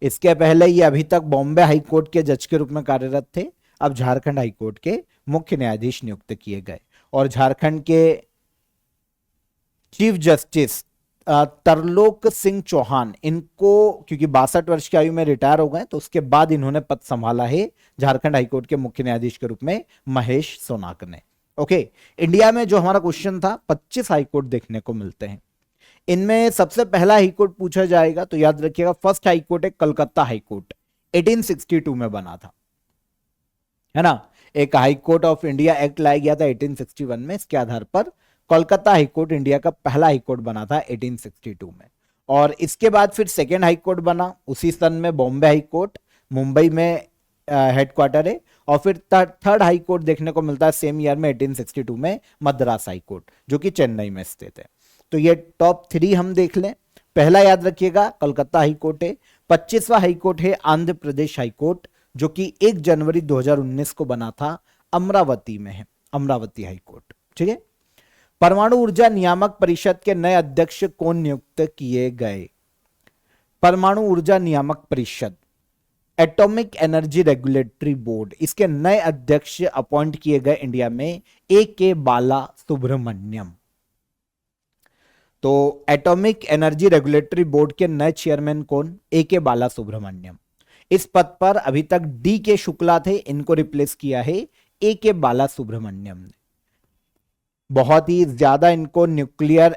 इसके पहले ये अभी तक बॉम्बे हाईकोर्ट के जज के रूप में कार्यरत थे, अब झारखंड हाईकोर्ट के मुख्य न्यायाधीश नियुक्त किए गए। और झारखंड के चीफ जस्टिस तरलोक सिंह चौहान, इनको क्योंकि 62 वर्ष की आयु में रिटायर हो गए, तो उसके बाद इन्होंने पद संभाला है झारखंड हाईकोर्ट के मुख्य न्यायाधीश के रूप में महेश सोनाक ने। ओके, इंडिया में जो हमारा क्वेश्चन था 25 हाईकोर्ट देखने को मिलते हैं। इनमें सबसे पहला हाईकोर्ट पूछा जाएगा तो याद रखिएगा, फर्स्ट हाईकोर्ट है कलकत्ता हाईकोर्ट, 1862 में बना था, है ना। एक हाईकोर्ट ऑफ इंडिया एक्ट लाया गया था 1861 में, इसके आधार पर कोलकाता हाईकोर्ट इंडिया का पहला हाईकोर्ट बना था 1862 में। और इसके बाद फिर सेकेंड हाईकोर्ट बना उसी सन में बॉम्बे हाईकोर्ट, मुंबई में हेडक्वार्टर है। और फिर थर्ड हाईकोर्ट देखने को मिलता है सेम ईयर में 1862 में मद्रास हाईकोर्ट, जो कि चेन्नई में स्थित है। तो ये टॉप 3 हम देख लें। पहला याद रखिएगा कलकत्ता हाईकोर्ट है। 25वां हाईकोर्ट है आंध्र प्रदेश हाईकोर्ट, जो कि 1 जनवरी 2019 को बना था, अमरावती में है, अमरावती हाईकोर्ट। ठीक है। परमाणु ऊर्जा नियामक परिषद के नए अध्यक्ष कौन नियुक्त किए गए? परमाणु ऊर्जा नियामक परिषद, एटॉमिक एनर्जी रेगुलेटरी बोर्ड, इसके नए अध्यक्ष अपॉइंट किए गए इंडिया में A.K. बाला सुब्रमण्यम। तो एटॉमिक एनर्जी रेगुलेटरी बोर्ड के नए चेयरमैन कौन? A.K. बाला सुब्रमण्यम। इस पद पर अभी तक D.K. शुक्ला थे, इनको रिप्लेस किया है A.K. बाला सुब्रमण्यम ने। बहुत ही ज्यादा इनको न्यूक्लियर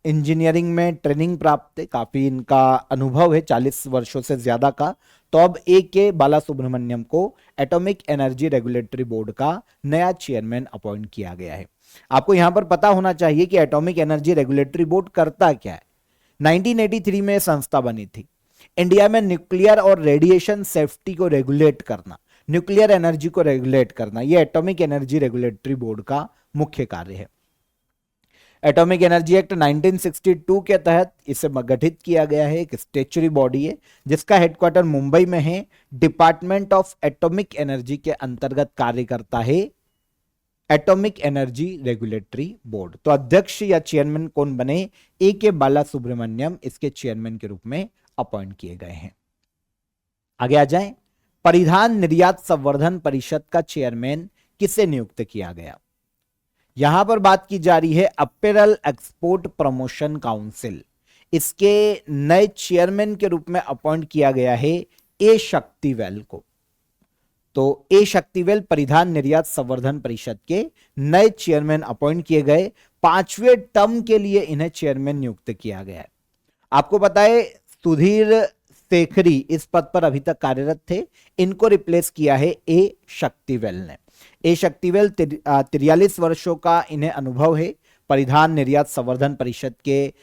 इंजीनियरिंग में ट्रेनिंग प्राप्त है, काफी इनका अनुभव है 40 वर्षों से ज्यादा का। तो अब A.K. बाला सुब्रमण्यम को एटॉमिक एनर्जी रेगुलेटरी बोर्ड का नया चेयरमैन अपॉइंट किया गया है। आपको यहां पर पता होना चाहिए कि एटॉमिक एनर्जी रेगुलेटरी बोर्ड करता क्या है। 1983 में संस्था बनी थी। इंडिया में न्यूक्लियर और रेडिएशन सेफ्टी को रेगुलेट करना, न्यूक्लियर एनर्जी को रेगुलेट करना, यह एटॉमिक एनर्जी रेगुलेटरी बोर्ड का मुख्य कार्य है। एटॉमिक एनर्जी एक्ट 1962 के तहत इसे गठित किया गया है। एक स्टैच्यूटरी बॉडी है जिसका हेडक्वार्टर मुंबई में है। डिपार्टमेंट ऑफ एटॉमिक एनर्जी के अंतर्गत कार्य करता है एटॉमिक एनर्जी रेगुलेटरी बोर्ड। तो अध्यक्ष या चेयरमैन कौन बने? A.K. बाला सुब्रमण्यम इसके चेयरमैन के रूप में अपॉइंट किए गए हैं। आगे आ जाएं। परिधान निर्यात संवर्धन परिषद का चेयरमैन किसे नियुक्त किया गया? यहां पर बात की जा रही है अपैरल एक्सपोर्ट प्रमोशन काउंसिल, इसके नए चेयरमैन के रूप में अपॉइंट किया गया है A. शक्तिवेल को। तो A. शक्तिवेल परिधान निर्यात संवर्धन परिषद के नए चेयरमैन अपॉइंट किए गए। 5वें टर्म के लिए इन्हें चेयरमैन नियुक्त किया गया है। आपको पता है सुधीर शेखरी इस पद पर अभी तक कार्यरत थे, इनको रिप्लेस किया है A. शक्तिवेल ने। A. शक्तिवेल 43 वर्षों का इन्हें अनुभव है। परिधान निर्यात संवर्धन परिषद के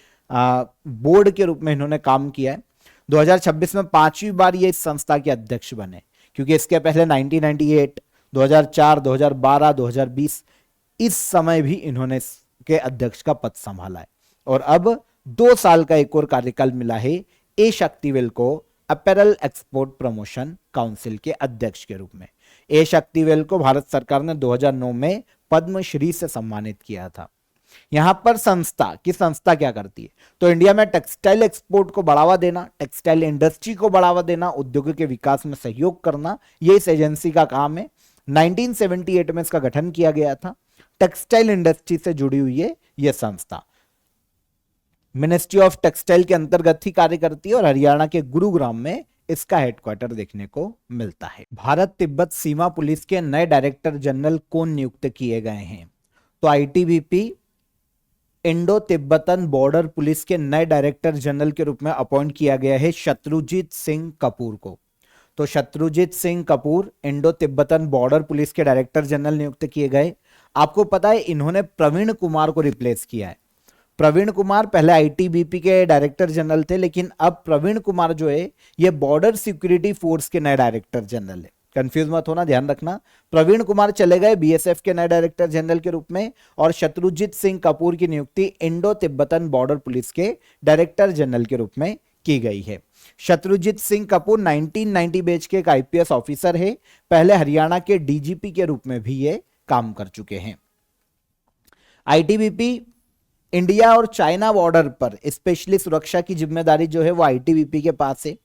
बोर्ड के रूप में इन्होंने काम किया है। 2026 में 5वीं बार ये इस संस्था के अध्यक्ष बने, क्योंकि इसके पहले 1998, 2004, 2012, 2020 इस समय भी इन्होंने इसके अध्यक्ष का पद संभाला है। और अब 2 साल का एक और कार्यकाल मिला है ए शक्तिवेल को अपैरल एक्सपोर्ट प्रमोशन काउंसिल के अध्यक्ष के रूप में। ए शक्तिवेल को भारत सरकार ने 2009 में पद्मश्री से सम्मानित किया था। यहां पर संस्था क्या करती है, तो इंडिया में टेक्सटाइल एक्सपोर्ट को बढ़ावा देना, टेक्सटाइल इंडस्ट्री को बढ़ावा देना, उद्योगों के विकास में सहयोग करना, ये इस एजेंसी का काम है। 1978 में इसका गठन किया गया था। टेक्सटाइल इंडस्ट्री से जुड़ी हुई है यह संस्था। मिनिस्ट्री ऑफ टेक्सटाइल के अंतर्गत ही कार्य करती है और हरियाणा के गुरुग्राम में इसका हेडक्वार्टर देखने को मिलता है। भारत तिब्बत सीमा पुलिस के नए डायरेक्टर जनरल कौन नियुक्त किए गए हैं, तो ITBP Indo Tibetan border police के नए डायरेक्टर जनरल के रूप में अपॉइंट किया गया है शत्रुजीत सिंह कपूर को। तो Shatrujeet Singh Kapoor Indo Tibetan border police के डायरेक्टर जनरल नियुक्त किए गए। आपको पता है इन्होंने प्रवीण कुमार को रिप्लेस किया है। प्रवीण कुमार पहले आईटीबीपी के डायरेक्टर जनरल थे, लेकिन अब प्रवीण कुमार जो है ये बॉर्डर सिक्योरिटी फोर्स के नए डायरेक्टर जनरल है। कंफ्यूज मत होना, ध्यान रखना। प्रवीण कुमार चले गए बीएसएफ के नए डायरेक्टर जनरल के रूप में और शत्रुजीत सिंह कपूर की नियुक्ति इंडो तिब्बतन बॉर्डर पुलिस के डायरेक्टर जनरल के रूप में की गई है। शत्रुजीत सिंह कपूर 1990 बैच के एक आईपीएस ऑफिसर है। पहले हरियाणा के डीजीपी के रूप में भी ये काम कर चुके हैं। आईटीबीपी इंडिया और चाइना बॉर्डर पर स्पेशली सुरक्षा की जिम्मेदारी जो है वो आईटीबीपी के पास है।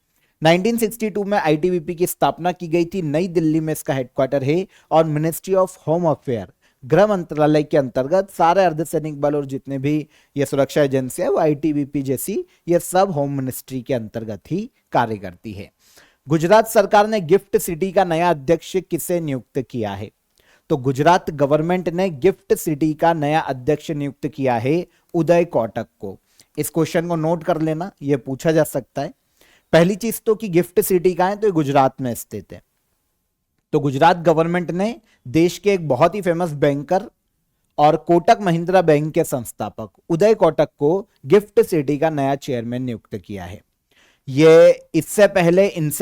1962 में आईटीबीपी की स्थापना की गई थी। नई दिल्ली में इसका हेडक्वार्टर है और मिनिस्ट्री ऑफ होम अफेयर गृह मंत्रालय के अंतर्गत सारे अर्धसैनिक बल और जितने भी ये सुरक्षा एजेंसियां वो आईटीबीपी जैसी ये सब होम मिनिस्ट्री के अंतर्गत ही कार्य करती है। गुजरात सरकार ने गिफ्ट सिटी का नया अध्यक्ष किसे नियुक्त किया है, तो गुजरात गवर्नमेंट ने गिफ्ट सिटी का नया अध्यक्ष नियुक्त किया है उदय कोटक को। इस क्वेश्चन को नोट कर लेना, यह पूछा जा सकता है। पहली चीज तो कि गिफ्ट सिटी का है तो ये गुजरात में स्थित है। तो गुजरात गवर्नमेंट ने देश के एक बहुत ही फेमस बैंकर और कोटक महिंद्रा बैंक के संस्थापक उदय कोटक को गिफ्ट सिटी का नया चेयरमैन नियुक्त किया है। इनसे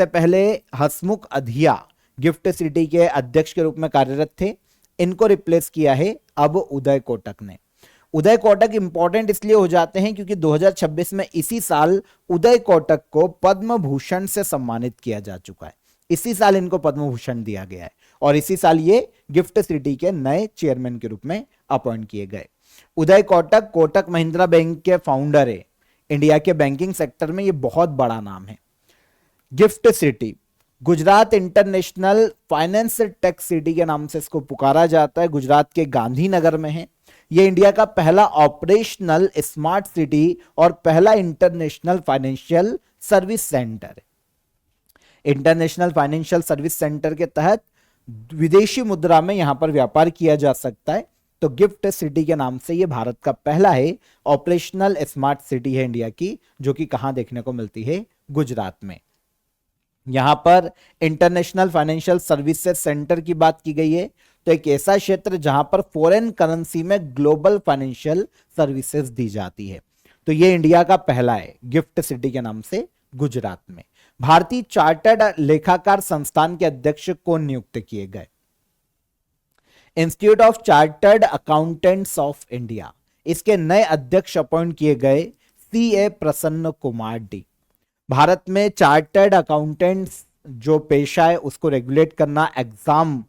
पहले हसमुख अधिया गिफ्ट सिटी के अध्यक्ष के रूप में कार्यरत थे। इनको रिप्लेस किया है अब उदय कोटक ने। उदय कोटक इंपॉर्टेंट इसलिए हो जाते हैं क्योंकि 2026 में इसी साल उदय कोटक को पद्म भूषण से सम्मानित किया जा चुका है। इसी साल इनको पद्म भूषण दिया गया है और इसी साल ये गिफ्ट सिटी के नए चेयरमैन के रूप में अपॉइंट किए गए। उदय कोटक कोटक महिंद्रा बैंक के फाउंडर है। इंडिया के बैंकिंग सेक्टर में ये बहुत बड़ा नाम है। Gift city Gujarat international finance tech city के नाम से इसको पुकारा जाता है। गुजरात के गांधीनगर में है। यह इंडिया का पहला ऑपरेशनल स्मार्ट सिटी और पहला इंटरनेशनल फाइनेंशियल सर्विस सेंटर है। इंटरनेशनल फाइनेंशियल सर्विस सेंटर के तहत विदेशी मुद्रा में यहां पर व्यापार किया जा सकता है। तो गिफ्ट सिटी के नाम से यह भारत का पहला है ऑपरेशनल स्मार्ट सिटी है इंडिया की, जो कि कहां देखने को मिलती है, गुजरात में। यहां पर इंटरनेशनल फाइनेंशियल सर्विसेज सेंटर की बात की गई है। तो एक ऐसा क्षेत्र जहां पर फॉरेन करेंसी में ग्लोबल फाइनेंशियल सर्विसेज दी जाती है। तो ये इंडिया का पहला है गिफ्ट सिटी के नाम से गुजरात में। भारतीय चार्टर्ड लेखाकार संस्थान के अध्यक्ष कौन नियुक्त किए गए? Institute of chartered accountants of India, इसके नए अध्यक्ष अपॉइंट किए गए सीए प्रसन्न कुमार डी। भारत में चार्टर्ड अकाउंटेंट्स जो पेशा है उसको रेगुलेट करना, एग्जाम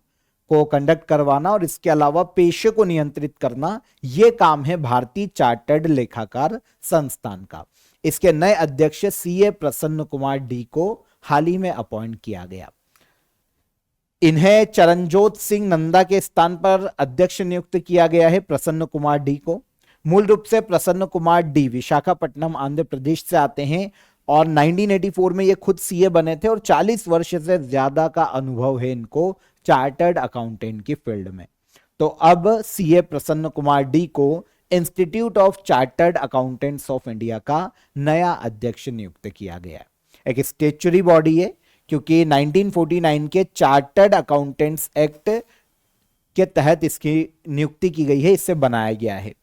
को कंडक्ट करवाना और इसके अलावा पेशे को नियंत्रित करना, यह काम है भारतीय चार्टर्ड लेखाकार संस्थान का। इसके नए अध्यक्ष सीए प्रसन्न कुमार डी को हाल ही में अपॉइंट किया गया। इन्हें चरणजोत सिंह नंदा के स्थान पर अध्यक्ष नियुक्त किया गया है प्रसन्न कुमार डी को। मूल रूप से प्रसन्न कुमार डी विशाखापट्टनम आंध्र प्रदेश से आते हैं और 1984 में ये खुद सीए बने थे और 40 वर्ष से ज्यादा का अनुभव है इनको चार्टर्ड अकाउंटेंट की फील्ड में। तो अब सीए प्रसन्न कुमार डी को institute of chartered accountants of India का नया अध्यक्ष नियुक्त किया गया है। एक स्टेचुरी बॉडी है क्योंकि 1949 के चार्टर्ड अकाउंटेंट्स एक्ट के तहत इसकी नियुक्ति की गई है, इससे बनाया गया है।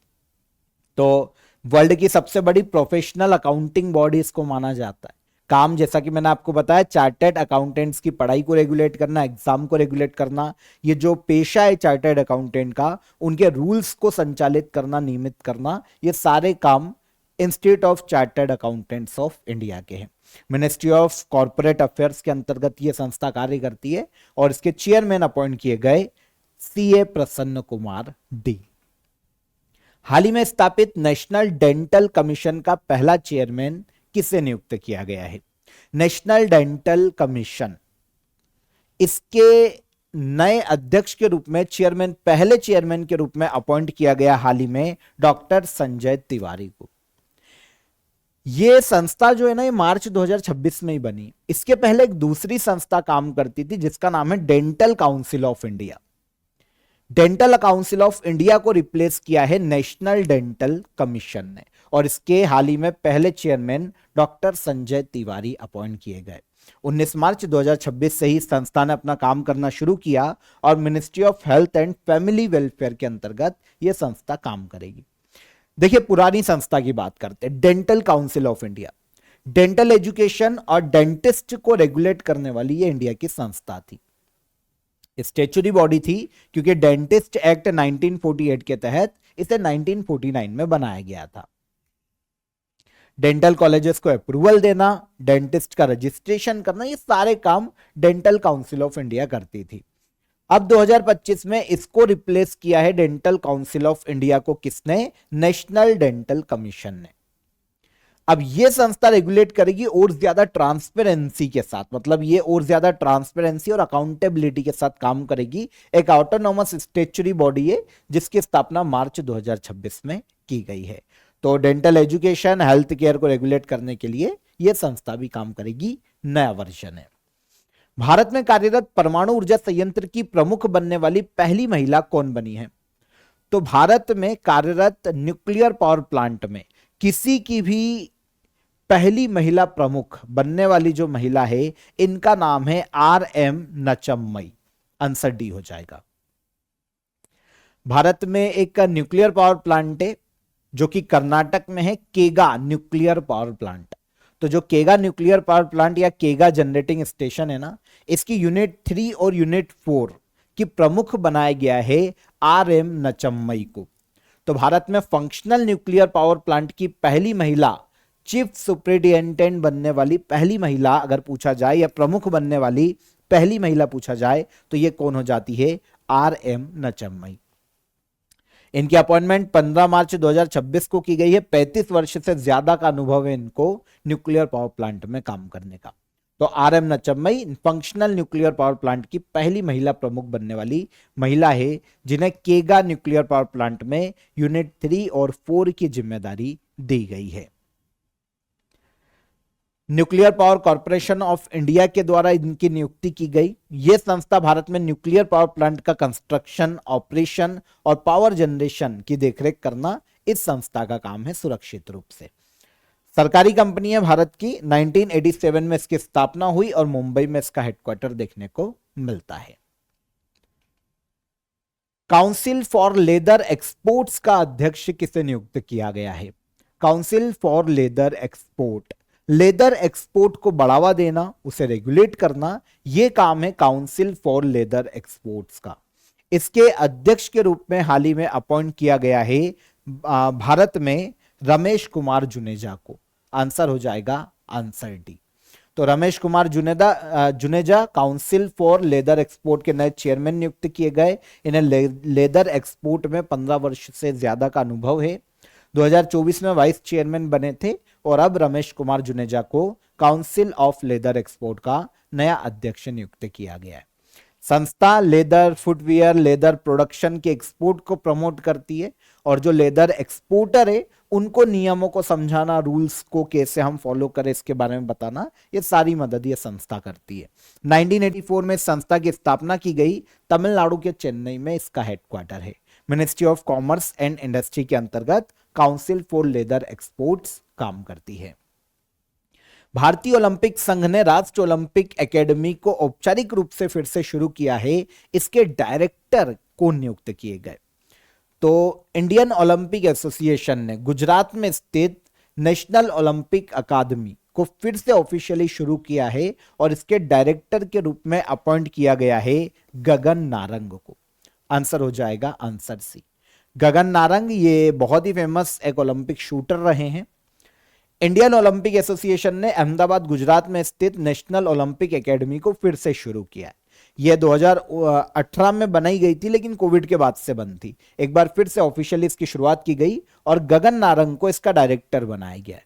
तो वर्ल्ड की सबसे बड़ी प्रोफेशनल अकाउंटिंग बॉडी इसको माना जाता है। काम जैसा कि मैंने आपको बताया, चार्टर्ड अकाउंटेंट्स की पढ़ाई को रेगुलेट करना, एग्जाम को रेगुलेट करना, ये जो पेशा है चार्टर्ड अकाउंटेंट का, उनके रूल्स को संचालित करना, नियमित करना, ये सारे काम institute of chartered accountants of India के हैं। मिनिस्ट्री ऑफ कॉर्पोरेट अफेयर्स के अंतर्गत ये संस्था कार्य करती है और इसके चेयरमैन अपॉइंट किए गए सीए प्रसन्न कुमार डी। हाल ही में स्थापित नेशनल डेंटल कमीशन का पहला चेयरमैन किसे नियुक्त किया गया है? नेशनल डेंटल कमीशन, इसके नए अध्यक्ष के रूप में चेयरमैन, पहले चेयरमैन के रूप में अपॉइंट किया गया हाल ही में डॉक्टर संजय तिवारी को। ये संस्था जो है ना, ये मार्च 2026 में ही बनी। इसके पहले एक दूसरी संस्था काम करती थी जिसका नाम है dental council of India. Dental council of India को रिप्लेस किया है नेशनल डेंटल कमीशन ने, और इसके हाल ही में पहले chairman doctor Sanjay Tiwari appoint किए गए। 19 मार्च 2026 से ही संस्था ने अपना काम करना शुरू किया और ministry of health and family welfare के अंतर्गत यह संस्था काम करेगी। देखिए, पुरानी संस्था की बात करते हैं, dental council of India. Dental education और डेंटिस्ट को रेगुलेट करने वाली ये इंडिया की संस्था थी, स्टैच्यूटरी बॉडी थी, क्योंकि डेंटिस्ट एक्ट 1948 के तहत इसे 1949 में बनाया गया था। डेंटल कॉलेजेस को अप्रूवल देना, डेंटिस्ट का रजिस्ट्रेशन करना, ये सारे काम डेंटल काउंसिल ऑफ इंडिया करती थी। अब 2025 में इसको रिप्लेस किया है डेंटल काउंसिल ऑफ इंडिया को किसने? नेशनल डेंटल कमीशन ने। अब ये संस्था रेगुलेट करेगी और ज्यादा ट्रांसपेरेंसी के साथ, मतलब ये और ज्यादा ट्रांसपेरेंसी और अकाउंटेबिलिटी के साथ काम करेगी। एक ऑटोनॉमस स्टैच्यूटरी बॉडी है जिसकी स्थापना मार्च 2026 में की गई है। तो डेंटल एजुकेशन, हेल्थ केयर को रेगुलेट करने के लिए यह संस्था भी काम करेगी। नया वर्जन है। भारत में कार्यरत परमाणु ऊर्जा संयंत्र की प्रमुख बनने वाली पहली महिला कौन बनी है? तो भारत में कार्यरत न्यूक्लियर पावर प्लांट में किसी की भी पहली महिला प्रमुख बनने वाली जो महिला है, इनका नाम है RM नचम्मई। आंसर डी हो जाएगा। भारत में एक न्यूक्लियर पावर प्लांट है जो कि कर्नाटक में है, केगा न्यूक्लियर पावर प्लांट। तो जो केगा न्यूक्लियर पावर प्लांट या केगा जनरेटिंग स्टेशन है ना, इसकी यूनिट 3 और यूनिट 4 की प्रमुख बनाया गया है RM नचम्मई को। तो भारत में फंक्शनल न्यूक्लियर पावर प्लांट की पहली महिला, चीफ सुपरिटेंडेंट बनने वाली पहली महिला अगर पूछा जाए, या प्रमुख बनने वाली पहली महिला पूछा जाए, तो ये कौन हो जाती है? RM नचम्मई। इनकी अपॉइंटमेंट 15 मार्च 2026 को की गई है। 35 वर्ष से ज्यादा का अनुभव है इनको न्यूक्लियर पावर प्लांट में काम करने का। तो RM Nachammai functional nuclear power plant की पहली महिला प्रमुख बनने वाली महिला है, जिन्हें केगा न्यूक्लियर पावर प्लांट में यूनिट 3 और 4 की जिम्मेदारी दी गई है। Nuclear power corporation of India के द्वारा इनकी नियुक्ति की गई। यह संस्था भारत में न्यूक्लियर पावर प्लांट का कंस्ट्रक्शन, ऑपरेशन और पावर जनरेशन की देखरेख करना इस संस्था का काम है सुरक्षित रूप से। सरकारी कंपनी है भारत की। 1987 में इसकी स्थापना हुई और मुंबई में इसका हेडक्वार्टर देखने को मिलता है। काउंसिल फॉर लेदर एक्सपोर्ट्स का अध्यक्ष किसे नियुक्त किया गया है? Council for leather export, leather export को बढ़ावा देना, उसे रेगुलेट करना, यह काम है काउंसिल फॉर लेदर एक्सपोर्ट्स का। इसके अध्यक्ष के रूप में हाल ही में अपॉइंट किया गया है भारत में रमेश कुमार जुनेजा को। आंसर हो जाएगा आंसर डी। तो Ramesh Kumar Juneja council for leather export के नए चेयरमैन नियुक्त किए गए। इन्हें लेदर एक्सपोर्ट में 15 वर्ष से ज्यादा का अनुभव है। 2024 में वाइस चेयरमैन बने थे और अब रमेश कुमार जुनेजा को काउंसिल ऑफ लेदर एक्सपोर्ट का नया अध्यक्ष नियुक्त किया गया है। संस्था लेदर, फुटवियर, लेदर प्रोडक्शन के एक्सपोर्ट को प्रमोट करती है और जो लेदर एक्सपोर्टर है उनको नियमों को समझाना, रूल्स को कैसे हम फॉलो करें इसके बारे में बताना, ये सारी मदद ये संस्था करती है। 1984 में संस्था की स्थापना की गई। तमिलनाडु के चेन्नई में इसका हेडक्वार्टर है। Ministry of commerce and industry के अंतर्गत काउंसिल फॉर लेदर एक्सपोर्ट्स काम करती है। भारतीय ओलंपिक संघ ने राष्ट्रीय ओलंपिक एकेडमी को औपचारिक रूप से फिर से शुरू किया है। इसके डायरेक्टर कौन नियुक्त किए गए? तो इंडियन ओलंपिक एसोसिएशन ने गुजरात में स्थित नेशनल ओलंपिक अकादमी को फिर से ऑफिशियली शुरू किया है और इसके डायरेक्टर के रूप में अपॉइंट किया गया है गगन नारंग को। आंसर हो जाएगा आंसर सी। गगन नारंग ये बहुत ही फेमस एक ओलंपिक शूटर रहे हैं। इंडियन ओलंपिक एसोसिएशन ने अहमदाबाद गुजरात में स्थित नेशनल ओलंपिक एकेडमी को फिर से शुरू किया है। यह 2018 में बनाई गई थी, लेकिन कोविड के बाद से बंद थी। एक बार फिर से ऑफिशियली इसकी शुरुआत की गई और गगन नारंग को इसका डायरेक्टर बनाया गया है।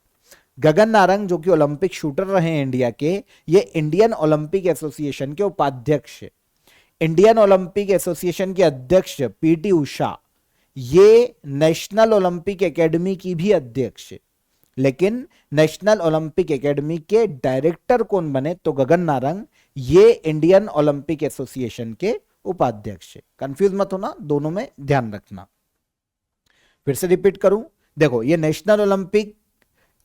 गगन नारंग जो कि ओलंपिक शूटर रहे हैं इंडिया के, ये इंडियन ओलंपिक एसोसिएशन के उपाध्यक्ष। इंडियन ओलंपिक एसोसिएशन के अध्यक्ष पीटी उषा, ये नेशनल ओलंपिक एकेडमी की भी अध्यक्ष। लेकिन नेशनल ओलंपिक एकेडमी के डायरेक्टर कौन बने? तो गगन नारंग, ये इंडियन ओलंपिक एसोसिएशन के उपाध्यक्ष। कंफ्यूज मत होना, दोनों में ध्यान रखना। फिर से रिपीट करूं, देखो ये national Olympic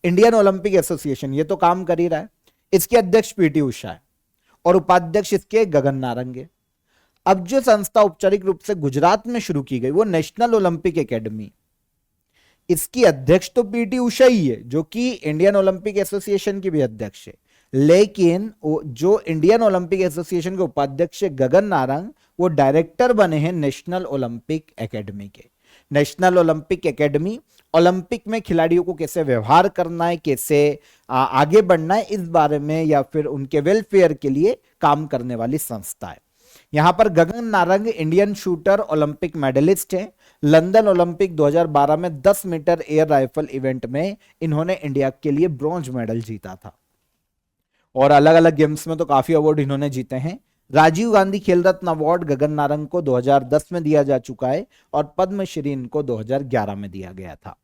Indian Olympic association ये तो काम कर ही रहा है, इसके अध्यक्ष पीटी उषा है और उपाध्यक्ष इसके गगन नारंग है। अब जो संस्था औपचारिक रूप से गुजरात में शुरू की गई वो नेशनल ओलंपिक एकेडमी, इसकी अध्यक्ष तो पीटी उषा ही है जो कि इंडियन ओलंपिक एसोसिएशन की भी अध्यक्ष है। लेकिन जो इंडियन ओलंपिक एसोसिएशन के उपाध्यक्ष गगन नारंग, वो डायरेक्टर बने हैं नेशनल ओलंपिक एकेडमी के। नेशनल ओलंपिक एकेडमी ओलंपिक में खिलाड़ियों को कैसे व्यवहार करना है, कैसे आगे बढ़ना है, इस बारे में या फिर उनके वेलफेयर के लिए काम करने वाली संस्था है। यहां पर Gagan Narang Indian shooter Olympic medalist है। लंदन ओलंपिक 2012 में 10 मीटर एयर राइफल इवेंट में इन्होंने इंडिया के लिए ब्रॉन्ज मेडल जीता था और अलग अलग गेम्स में तो काफी अवार्ड इन्होंने जीते हैं। राजीव गांधी खेल रत्न अवार्ड गगन नारंग को 2010 में दिया जा चुका है और पद्मश्री इनको 2011 में दिया गया था।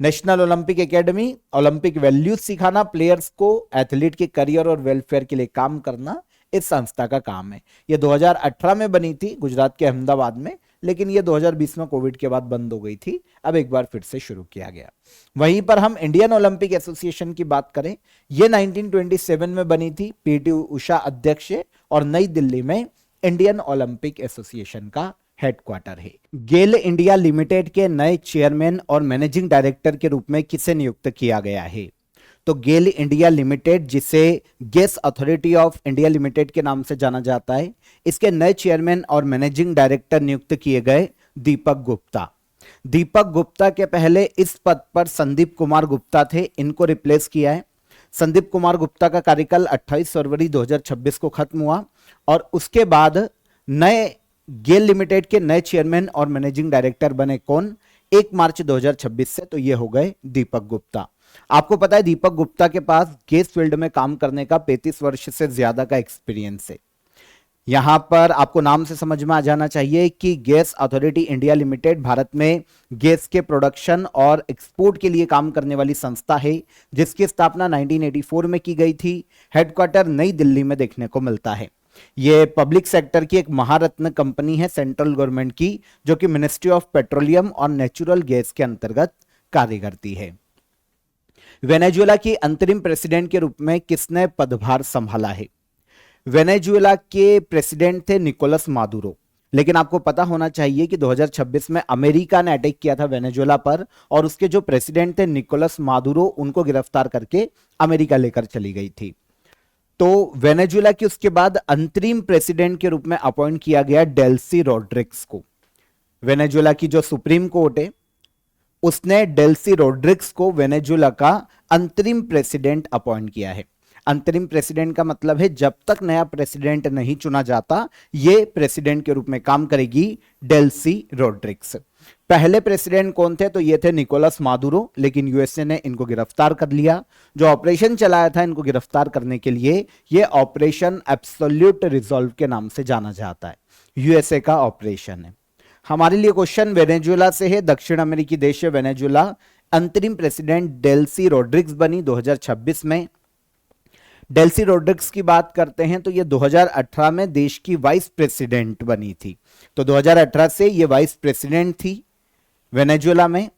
National Olympic academy Olympic values सिखाना, प्लेयर्स को एथलीट के करियर और वेलफेयर के लिए काम करना, इस संस्था का काम है। यह 2018 में बनी थी गुजरात के अहमदाबाद में, लेकिन यह 2020 में कोविड के बाद बंद हो गई थी। अब एक बार फिर से शुरू किया गया। वहीं पर हम इंडियन ओलंपिक एसोसिएशन की बात करें, यह 1927 में बनी थी, पीटी उषा अध्यक्ष है और नई दिल्ली में इंडियन ओलंपिक एसोसिएशन का हेडक्वार्टर है। गेल इंडिया लिमिटेड के नए चेयरमैन और मैनेजिंग डायरेक्टर के रूप में किसे नियुक्त किया गया है? तो गेल इंडिया लिमिटेड, जिसे gas authority of India limited के नाम से जाना जाता है, इसके नए चेयरमैन और मैनेजिंग डायरेक्टर नियुक्त किए गए दीपक गुप्ता। दीपक गुप्ता के पहले इस पद पर संदीप कुमार गुप्ता थे, इनको रिप्लेस किया है। संदीप कुमार गुप्ता का कार्यकाल 28 फरवरी 2026 को खत्म हुआ और उसके बाद नए गेल लिमिटेड के नए चेयरमैन और मैनेजिंग डायरेक्टर बने कौन? 1 मार्च 2026 से, तो ये हो गए दीपक गुप्ता। आपको पता है दीपक गुप्ता के पास गैस फील्ड में काम करने का 35 वर्ष से ज्यादा का एक्सपीरियंस है। यहां पर आपको नाम से समझ में आ जाना चाहिए कि gas authority India limited Bharat में गैस के प्रोडक्शन और एक्सपोर्ट के लिए काम करने वाली संस्था है, जिसकी स्थापना 1984 में की गई थी। हेडक्वार्टर नई दिल्ली में देखने को मिलता है। यह पब्लिक सेक्टर की एक महारत्न कंपनी है सेंट्रल गवर्नमेंट की, जो कि मिनिस्ट्री ऑफ पेट्रोलियम और नेचुरल गैस के अंतर्गत कार्य करती है। वेनेजुएला की अंतरिम प्रेसिडेंट के रूप में किसने पदभार संभाला है? वेनेजुएला के प्रेसिडेंट थे निकोलस मादुरो, लेकिन आपको पता होना चाहिए कि 2026 में अमेरिका ने अटैक किया था वेनेजुएला पर और उसके जो प्रेसिडेंट थे निकोलस मादुरो, उनको गिरफ्तार करके अमेरिका लेकर चली गई थी। तो वेनेजुएला की उसके बाद अंतरिम प्रेसिडेंट के रूप में अपॉइंट किया गया डेल्सी रोड्रिग्स को। वेनेजुएला की जो सुप्रीम कोर्ट है उसने डेल्सी रोड्रिग्स को वेनेजुएला का अंतरिम प्रेसिडेंट अपॉइंट किया है। अंतरिम प्रेसिडेंट का मतलब है जब तक नया प्रेसिडेंट नहीं चुना जाता, ये प्रेसिडेंट के रूप में काम करेगी डेल्सी रोड्रिग्स। पहले प्रेसिडेंट कौन थे? तो ये थे निकोलस मादुरो, लेकिन यूएसए ने इनको गिरफ्तार कर लिया। जो ऑपरेशन चलाया था इनको गिरफ्तार करने के लिए, ये ऑपरेशन एब्सोल्यूट रिजॉल्व के नाम से जाना जाता है। यूएसए का ऑपरेशन है। हमारे लिए क्वेश्चन वेनेजुएला से है, दक्षिण अमेरिकी देश है वेनेजुएला। अंतरिम प्रेसिडेंट डेल्सी रोड्रिग्स बनी 2026 में। डेल्सी रोड्रिग्स की बात करते हैं तो ये 2018 में देश की वाइस प्रेसिडेंट बनी थी। तो 2018 से ये वाइस प्रेसिडेंट थी वेनेजुएला में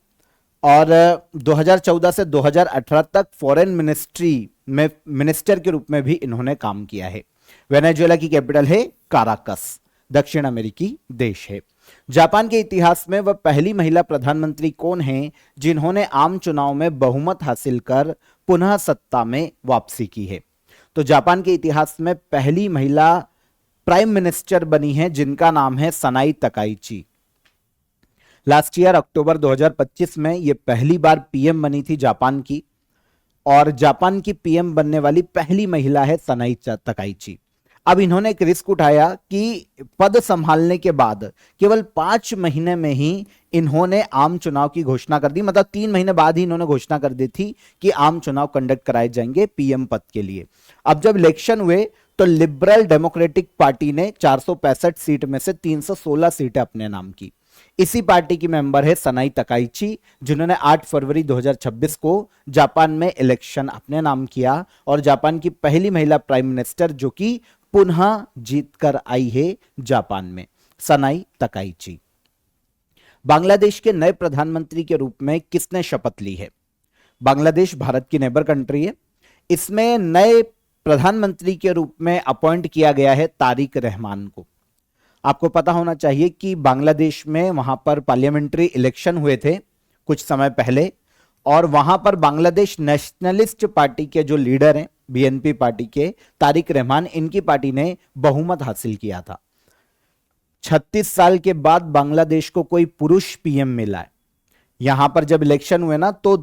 और 2014 से 2018 तक फॉरेन मिनिस्ट्री में मिनिस्टर के रूप में भी इन्होंने काम किया है। वेनेजुएला की कैपिटल है काराकस। दक्षिण अमेरिकी देश है। जापान के इतिहास में वह पहली महिला प्रधानमंत्री कौन है जिन्होंने आम चुनाव में बहुमत हासिल कर पुनः सत्ता में वापसी की है? तो जापान के इतिहास में पहली महिला प्राइम मिनिस्टर बनी है जिनका नाम है सनाई तकाइची। लास्ट ईयर अक्टूबर 2025 में यह पहली बार पीएम बनी थी जापान की, और जापान की पीएम बनने वाली पहली महिला है सनाई तकाइची। अब इन्होंने एक रिस्क उठाया कि पद संभालने के बाद केवल 5 महीने में ही इन्होंने आम चुनाव की घोषणा कर दी, मतलब 3 महीने बाद ही इन्होंने घोषणा कर दी थी कि आम चुनाव कंडक्ट कराए जाएंगे पीएम पद के लिए। अब जब इलेक्शन हुए तो लिबरल डेमोक्रेटिक पार्टी ने 465 सीट में से 316 सीटें अपने नाम की। इसी पार्टी की मेंबर है सनाई तकाइची, जिन्होंने 8 फरवरी 2026 को जापान में इलेक्शन अपने नाम किया और जापान की पहली महिला प्राइम मिनिस्टर जो कि पुनः जीतकर आई है जापान में, सनाई तकाइची। बांग्लादेश के नए प्रधानमंत्री के रूप में किसने शपथ ली है? बांग्लादेश भारत की नेबर कंट्री है। इसमें नए प्रधानमंत्री के रूप में अपॉइंट किया गया है तारिक रहमान को। आपको पता होना चाहिए कि बांग्लादेश में वहां पर पार्लियामेंट्री इलेक्शन हुए थे कुछ समय पहले, और वहां पर बांग्लादेश नेशनलिस्ट पार्टी के जो लीडर हैं बीएनपी पार्टी के तारिक रहमान, इनकी पार्टी ने बहुमत हासिल किया था। 36 साल के बाद बांग्लादेश को कोई पुरुष पीएम मिला है। यहां पर जब इलेक्शन हुए ना तो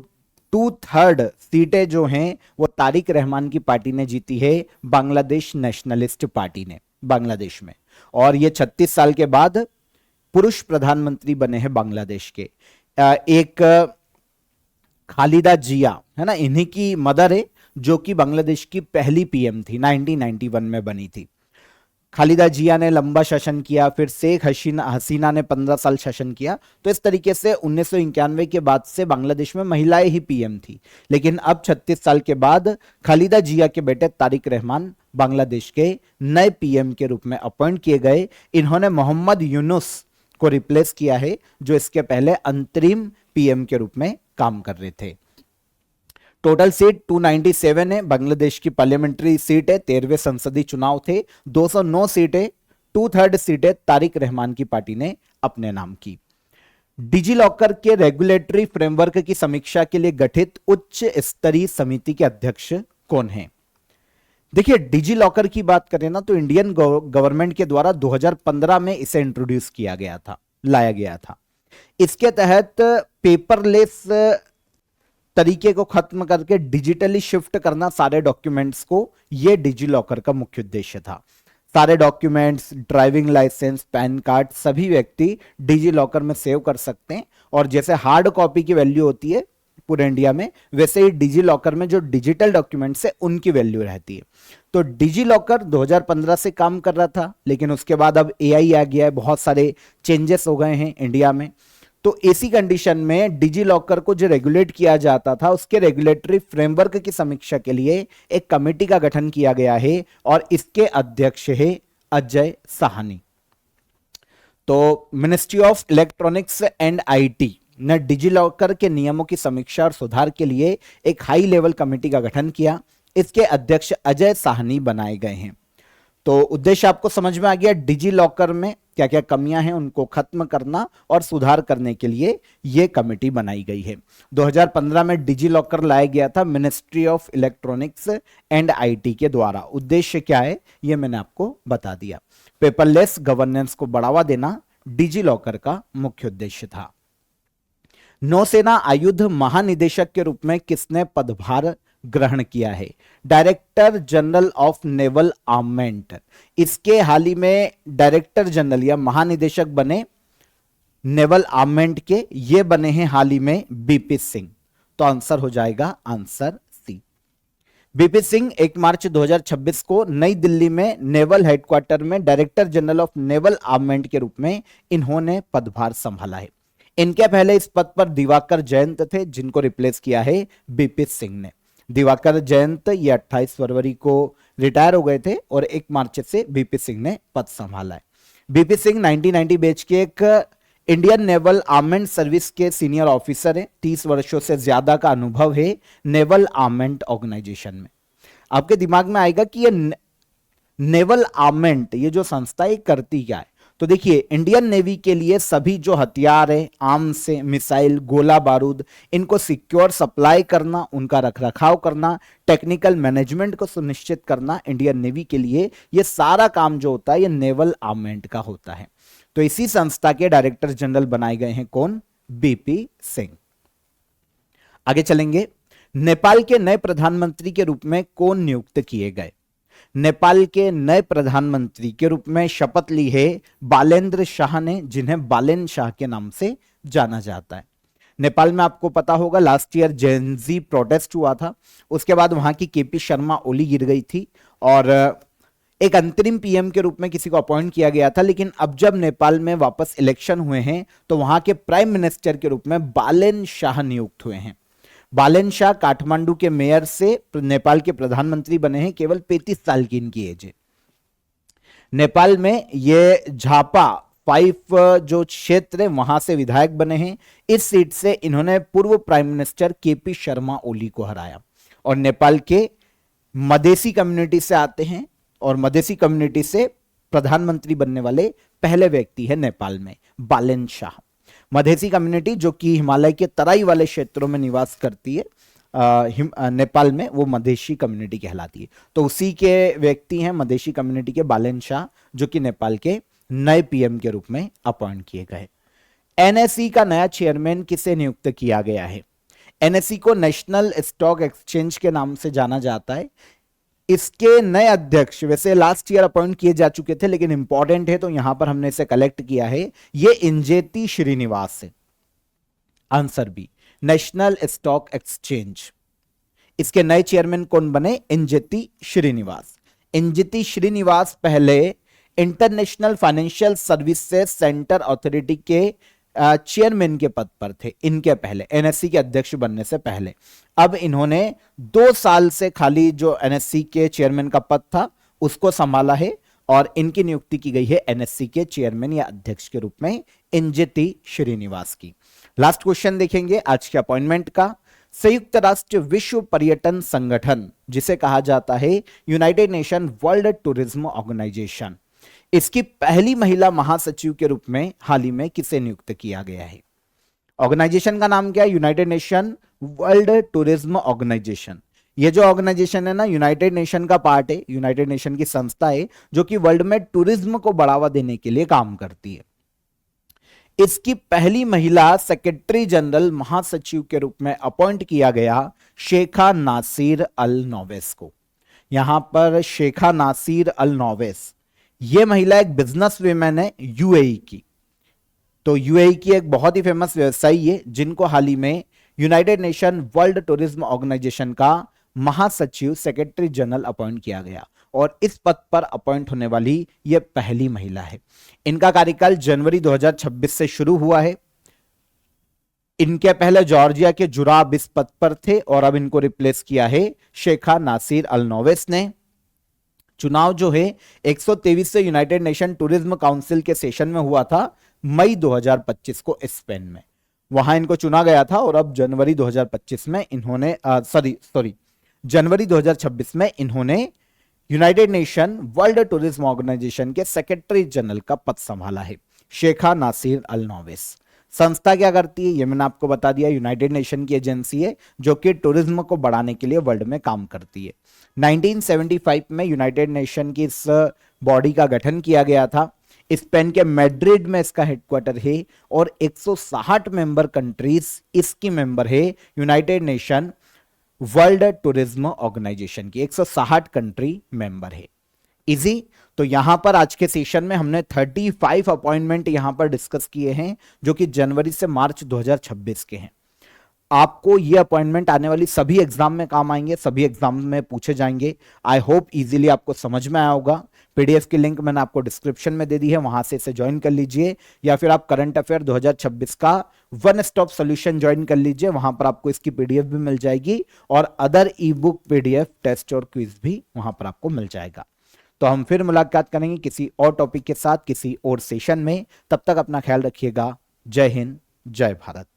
2/3 सीटें जो हैं वो तारिक रहमान की पार्टी ने जीती है, बांग्लादेश नेशनलिस्ट पार्टी ने बांग्लादेश में, और ये 36 साल के बाद पुरुष प्रधानमंत्री बने हैं बांग्लादेश के। एक खालिदा जिया है ना, इन्हीं की मदर है जो कि बांग्लादेश की पहली पीएम थी, 1991 में बनी थी। खालिदा जिया ने लंबा शासन किया, फिर शेख हसीना ने 15 साल शासन किया। तो इस तरीके से 1991 के बाद से बांग्लादेश में महिलाएं ही पीएम थी, लेकिन अब 36 साल के बाद खालिदा जिया के बेटे तारिक रहमान बांग्लादेश के नए पीएम के रूप में अपॉइंट किए गए। इन्होंने मोहम्मद यूनुस को रिप्लेस किया है जो इसके पहले अंतरिम पीएम के रूप में काम कर रहे थे। टोटल सीट 297 है, बांग्लादेश की पार्लियामेंट्री सीट है, 13वें संसदीय चुनाव थे, 209 सीटें, 2/3 सीटें तारिक रहमान की पार्टी ने अपने नाम की। डिजी लॉकर के रेगुलेटरी फ्रेमवर्क की समीक्षा के लिए गठित उच्च स्तरीय समिति के अध्यक्ष कौन हैं? देखिए, डिजी लॉकर की बात करें ना तो इंडियन गवर्नमेंट के द्वारा 2015 में इसे इंट्रोड्यूस किया गया था, लाया गया था। इसके तहत पेपरलेस तरीके को खत्म करके डिजिटली शिफ्ट करना सारे डॉक्यूमेंट्स को, यह डिजी लॉकर का मुख्य उद्देश्य था। सारे documents, driving licence, PAN card, सभी व्यक्ति डिजी लॉकर में सेव कर सकते हैं, और जैसे हार्ड कॉपी की वैल्यू होती है पूरे इंडिया में, वैसे ही डिजी लॉकर में जो डिजिटल डॉक्यूमेंट्स है उनकी वैल्यू रहती है। तो डिजी लॉकर 2015 से काम कर रहा था, लेकिन उसके बाद अब एआई आ गया है, बहुत सारे चेंजेस हो गए हैं इंडिया में। तो ऐसी कंडीशन में डिजी लॉकर को जो रेगुलेट किया जाता था उसके रेगुलेटरी फ्रेमवर्क की समीक्षा के लिए एक कमेटी का गठन किया गया है, और इसके अध्यक्ष है अजय साहनी। तो ministry of electronics and IT ने डिजी लॉकर के नियमों की समीक्षा और सुधार के लिए एक हाई लेवल कमेटी का गठन किया। इसके अध्यक्ष अजय साहनी बनाए गए हैं। तो उद्देश्य आपको समझ में आ गया, डिजी लॉकर में क्या क्या कमियां हैं उनको खत्म करना और सुधार करने के लिए यह कमेटी बनाई गई है। 2015 में डिजी लॉकर लाया गया था ministry of electronics and IT के द्वारा। उद्देश्य क्या है यह मैंने आपको बता दिया। पेपरलेस गवर्नेंस को बढ़ावा देना डिजी लॉकर का मुख्य उद्देश्य था। नौसेना आयुध महानिदेशक के रूप में किसने पदभार ग्रहण किया है? Director general of naval armament. इसके हाल ही में डायरेक्टर जनरल या महानिदेशक बने नेवल आर्मेंट के, ये बने हैं हाल ही में बीपी सिंह। तो आंसर हो जाएगा आंसर सी। बीपी सिंह 1 मार्च 2026 को नई दिल्ली में नेवल हेडक्वार्टर में डायरेक्टर जनरल ऑफ नेवल आर्मेंट के रूप में इन्होंने पदभार संभाला है। इनके पहले इस पद पर दिवाकर जयंत थे, जिनको रिप्लेस किया है बीपी सिंह ने। दिवाकर जयंत ये 28 फरवरी को रिटायर हो गए थे और 1 मार्च से बीपी सिंह ने पद संभाला है। बीपी सिंह 1990 बैच के एक इंडियन नेवल आर्मेंट सर्विस के सीनियर ऑफिसर हैं। 30 वर्षों से ज्यादा का अनुभव है नेवल आर्मेंट ऑर्गेनाइजेशन में। आपके दिमाग में आएगा कि ये नेवल आर्मेंट, ये जो संस्था है करती क्या है? तो देखिए इंडियन नेवी के लिए सभी जो हथियार है, आर्म्स से मिसाइल, गोला बारूद, इनको सिक्योर सप्लाई करना, उनका रखरखाव करना, टेक्निकल मैनेजमेंट को सुनिश्चित करना, इंडियन नेवी के लिए ये सारा काम जो होता है ये नेवल आर्मेंट का होता है। तो इसी संस्था के डायरेक्टर जनरल बनाए गए हैं कौन? बीपी सिंह। आगे चलेंगे। नेपाल के नए प्रधानमंत्री के रूप में कौन नियुक्त किए गए? नेपाल के नए प्रधानमंत्री के रूप में शपथ ली है बालेंद्र शाह ने, जिन्हें बालेन शाह के नाम से जाना जाता है। नेपाल में आपको पता होगा लास्ट ईयर जेनजी प्रोटेस्ट हुआ था, उसके बाद वहां की केपी शर्मा ओली गिर गई थी और एक अंतरिम पीएम के रूप में किसी को अपॉइंट किया गया था। लेकिन अब जब नेपाल में वापस इलेक्शन हुए हैं तो वहां के प्राइम मिनिस्टर के रूप में बालेन शाह नियुक्त हुए हैं। बालेन शाह काठमांडू के मेयर से नेपाल के प्रधानमंत्री बने हैं, केवल 35 साल की इनकी एज है। नेपाल में ये झापा 5 जो क्षेत्र है वहां से विधायक बने हैं। इस सीट से इन्होंने पूर्व prime minister KP Sharma Oli को हराया और नेपाल के मधेसी कम्युनिटी से आते हैं और मधेसी कम्युनिटी से प्रधानमंत्री बनने वाले पहले व्यक्ति है नेपाल में बालेन शाह। मधेसी कम्युनिटी जो कि हिमालय के तराई वाले क्षेत्रों में निवास करती है, नेपाल में वो मधेसी कम्युनिटी कहलाती है। तो उसी के व्यक्ति हैं मधेसी कम्युनिटी के बालेन शाह, जो कि नेपाल के नए पीएम के रूप में अपॉइंट किए गए। एनएसई का नया चेयरमैन किसे नियुक्त किया गया है? एनएसई को नेशनल स्टॉक एक्सचेंज के नाम से जाना जाता है। इसके नए अध्यक्ष वैसे लास्ट ईयर अपॉइंट किए जा चुके थे, लेकिन इंपॉर्टेंट है तो यहां पर हमने इसे कलेक्ट किया है। ये इंजेती श्रीनिवास है। Answer B, National Stock Exchange. इसके नए चेयरमैन कौन बने? इंजेती श्रीनिवास। इंजेती श्रीनिवास पहले international financial services centre authority के चेयरमैन के पद पर थे, इनके पहले एनएससी के अध्यक्ष बनने से पहले। अब इन्होंने 2 साल से खाली जो एनएससी के चेयरमैन का पद था उसको संभाला है और इनकी नियुक्ति की गई है एनएससी के चेयरमैन या अध्यक्ष के रूप में इंजेती श्रीनिवास की। लास्ट क्वेश्चन देखेंगे आज के अपॉइंटमेंट का। संयुक्त राष्ट्र विश्व पर्यटन संगठन, जिसे कहा जाता है United Nation World Tourism Organization, इसकी पहली महिला महासचिव के रूप में हाल ही में किसे नियुक्त किया गया है? ऑर्गेनाइजेशन का नाम क्या है? United Nation World Tourism Organization. ये जो ऑर्गेनाइजेशन है ना, यूनाइटेड नेशन का पार्ट है, यूनाइटेड नेशन की संस्था है जो कि वर्ल्ड में टूरिज्म को बढ़ावा देने के लिए काम करती है। इसकी पहली महिला सेक्रेटरी जनरल महासचिव के रूप में अपॉइंट किया गया शेखा नासिर अल नोवेस को। यहां पर शेखा नासिर अल नोवेस, ये महिला एक बिजनेस वुमेन है यूएई की। तो यूएई की एक बहुत ही फेमस व्यवसायी है जिनको हाल ही में United Nation World Tourism Organization का महासचिव सेक्रेटरी जनरल अपॉइंट किया गया और इस पद पर अपॉइंट होने वाली यह पहली महिला है। इनका कार्यकाल जनवरी 2026 से शुरू हुआ है। इनके पहले जॉर्जिया के जुराब इस पद पर थे और अब इनको रिप्लेस किया है शेखा नासिर अल नोवेस ने। चुनाव जो है 123 से यूनाइटेड नेशन टूरिज्म काउंसिल के सेशन में हुआ था मई 2025 को स्पेन में, वहां इनको चुना गया था और अब जनवरी 2025 में इन्होंने जनवरी 2026 में इन्होंने United Nation World Tourism Organization के सेक्रेटरी जनरल का पद संभाला है। Shaikha Nasser Al Nowais. संस्था क्या करती है ये मैंने आपको बता दिया, यूनाइटेड नेशन की एजेंसी है जो कि टूरिज्म को बढ़ाने के लिए वर्ल्ड में काम करती है। 1975 में यूनाइटेड नेशन की इस बॉडी का गठन किया गया था। स्पेन के मैड्रिड में इसका हेडक्वार्टर है और 160 मेंबर कंट्रीज इसकी मेंबर है। United Nation World Tourism Organization की 160 कंट्री मेंबर है। इजी। तो यहां पर आज के सेशन में हमने 35 अपॉइंटमेंट यहां पर डिस्कस किए हैं जो कि जनवरी से मार्च 2026 के हैं। आपको ये अपॉइंटमेंट आने वाली सभी एग्जाम में काम आएंगे, सभी एग्जाम में पूछे जाएंगे। आई होप इजीली आपको समझ में आया होगा। पीडीएफ की लिंक मैंने आपको डिस्क्रिप्शन में दे दी है, वहां से इसे ज्वाइन कर लीजिए या फिर आप करंट अफेयर 2026 का वन स्टॉप सॉल्यूशन ज्वाइन कर लीजिए, वहां पर आपको इसकी पीडीएफ भी मिल जाएगी और other e book, PDF, test और क्विज भी वहां पर आपको मिल जाएगा। तो हम फिर मुलाकात करेंगे किसी और टॉपिक के साथ किसी और सेशन में। तब तक अपना ख्याल रखिएगा। जय हिंद, जय भारत।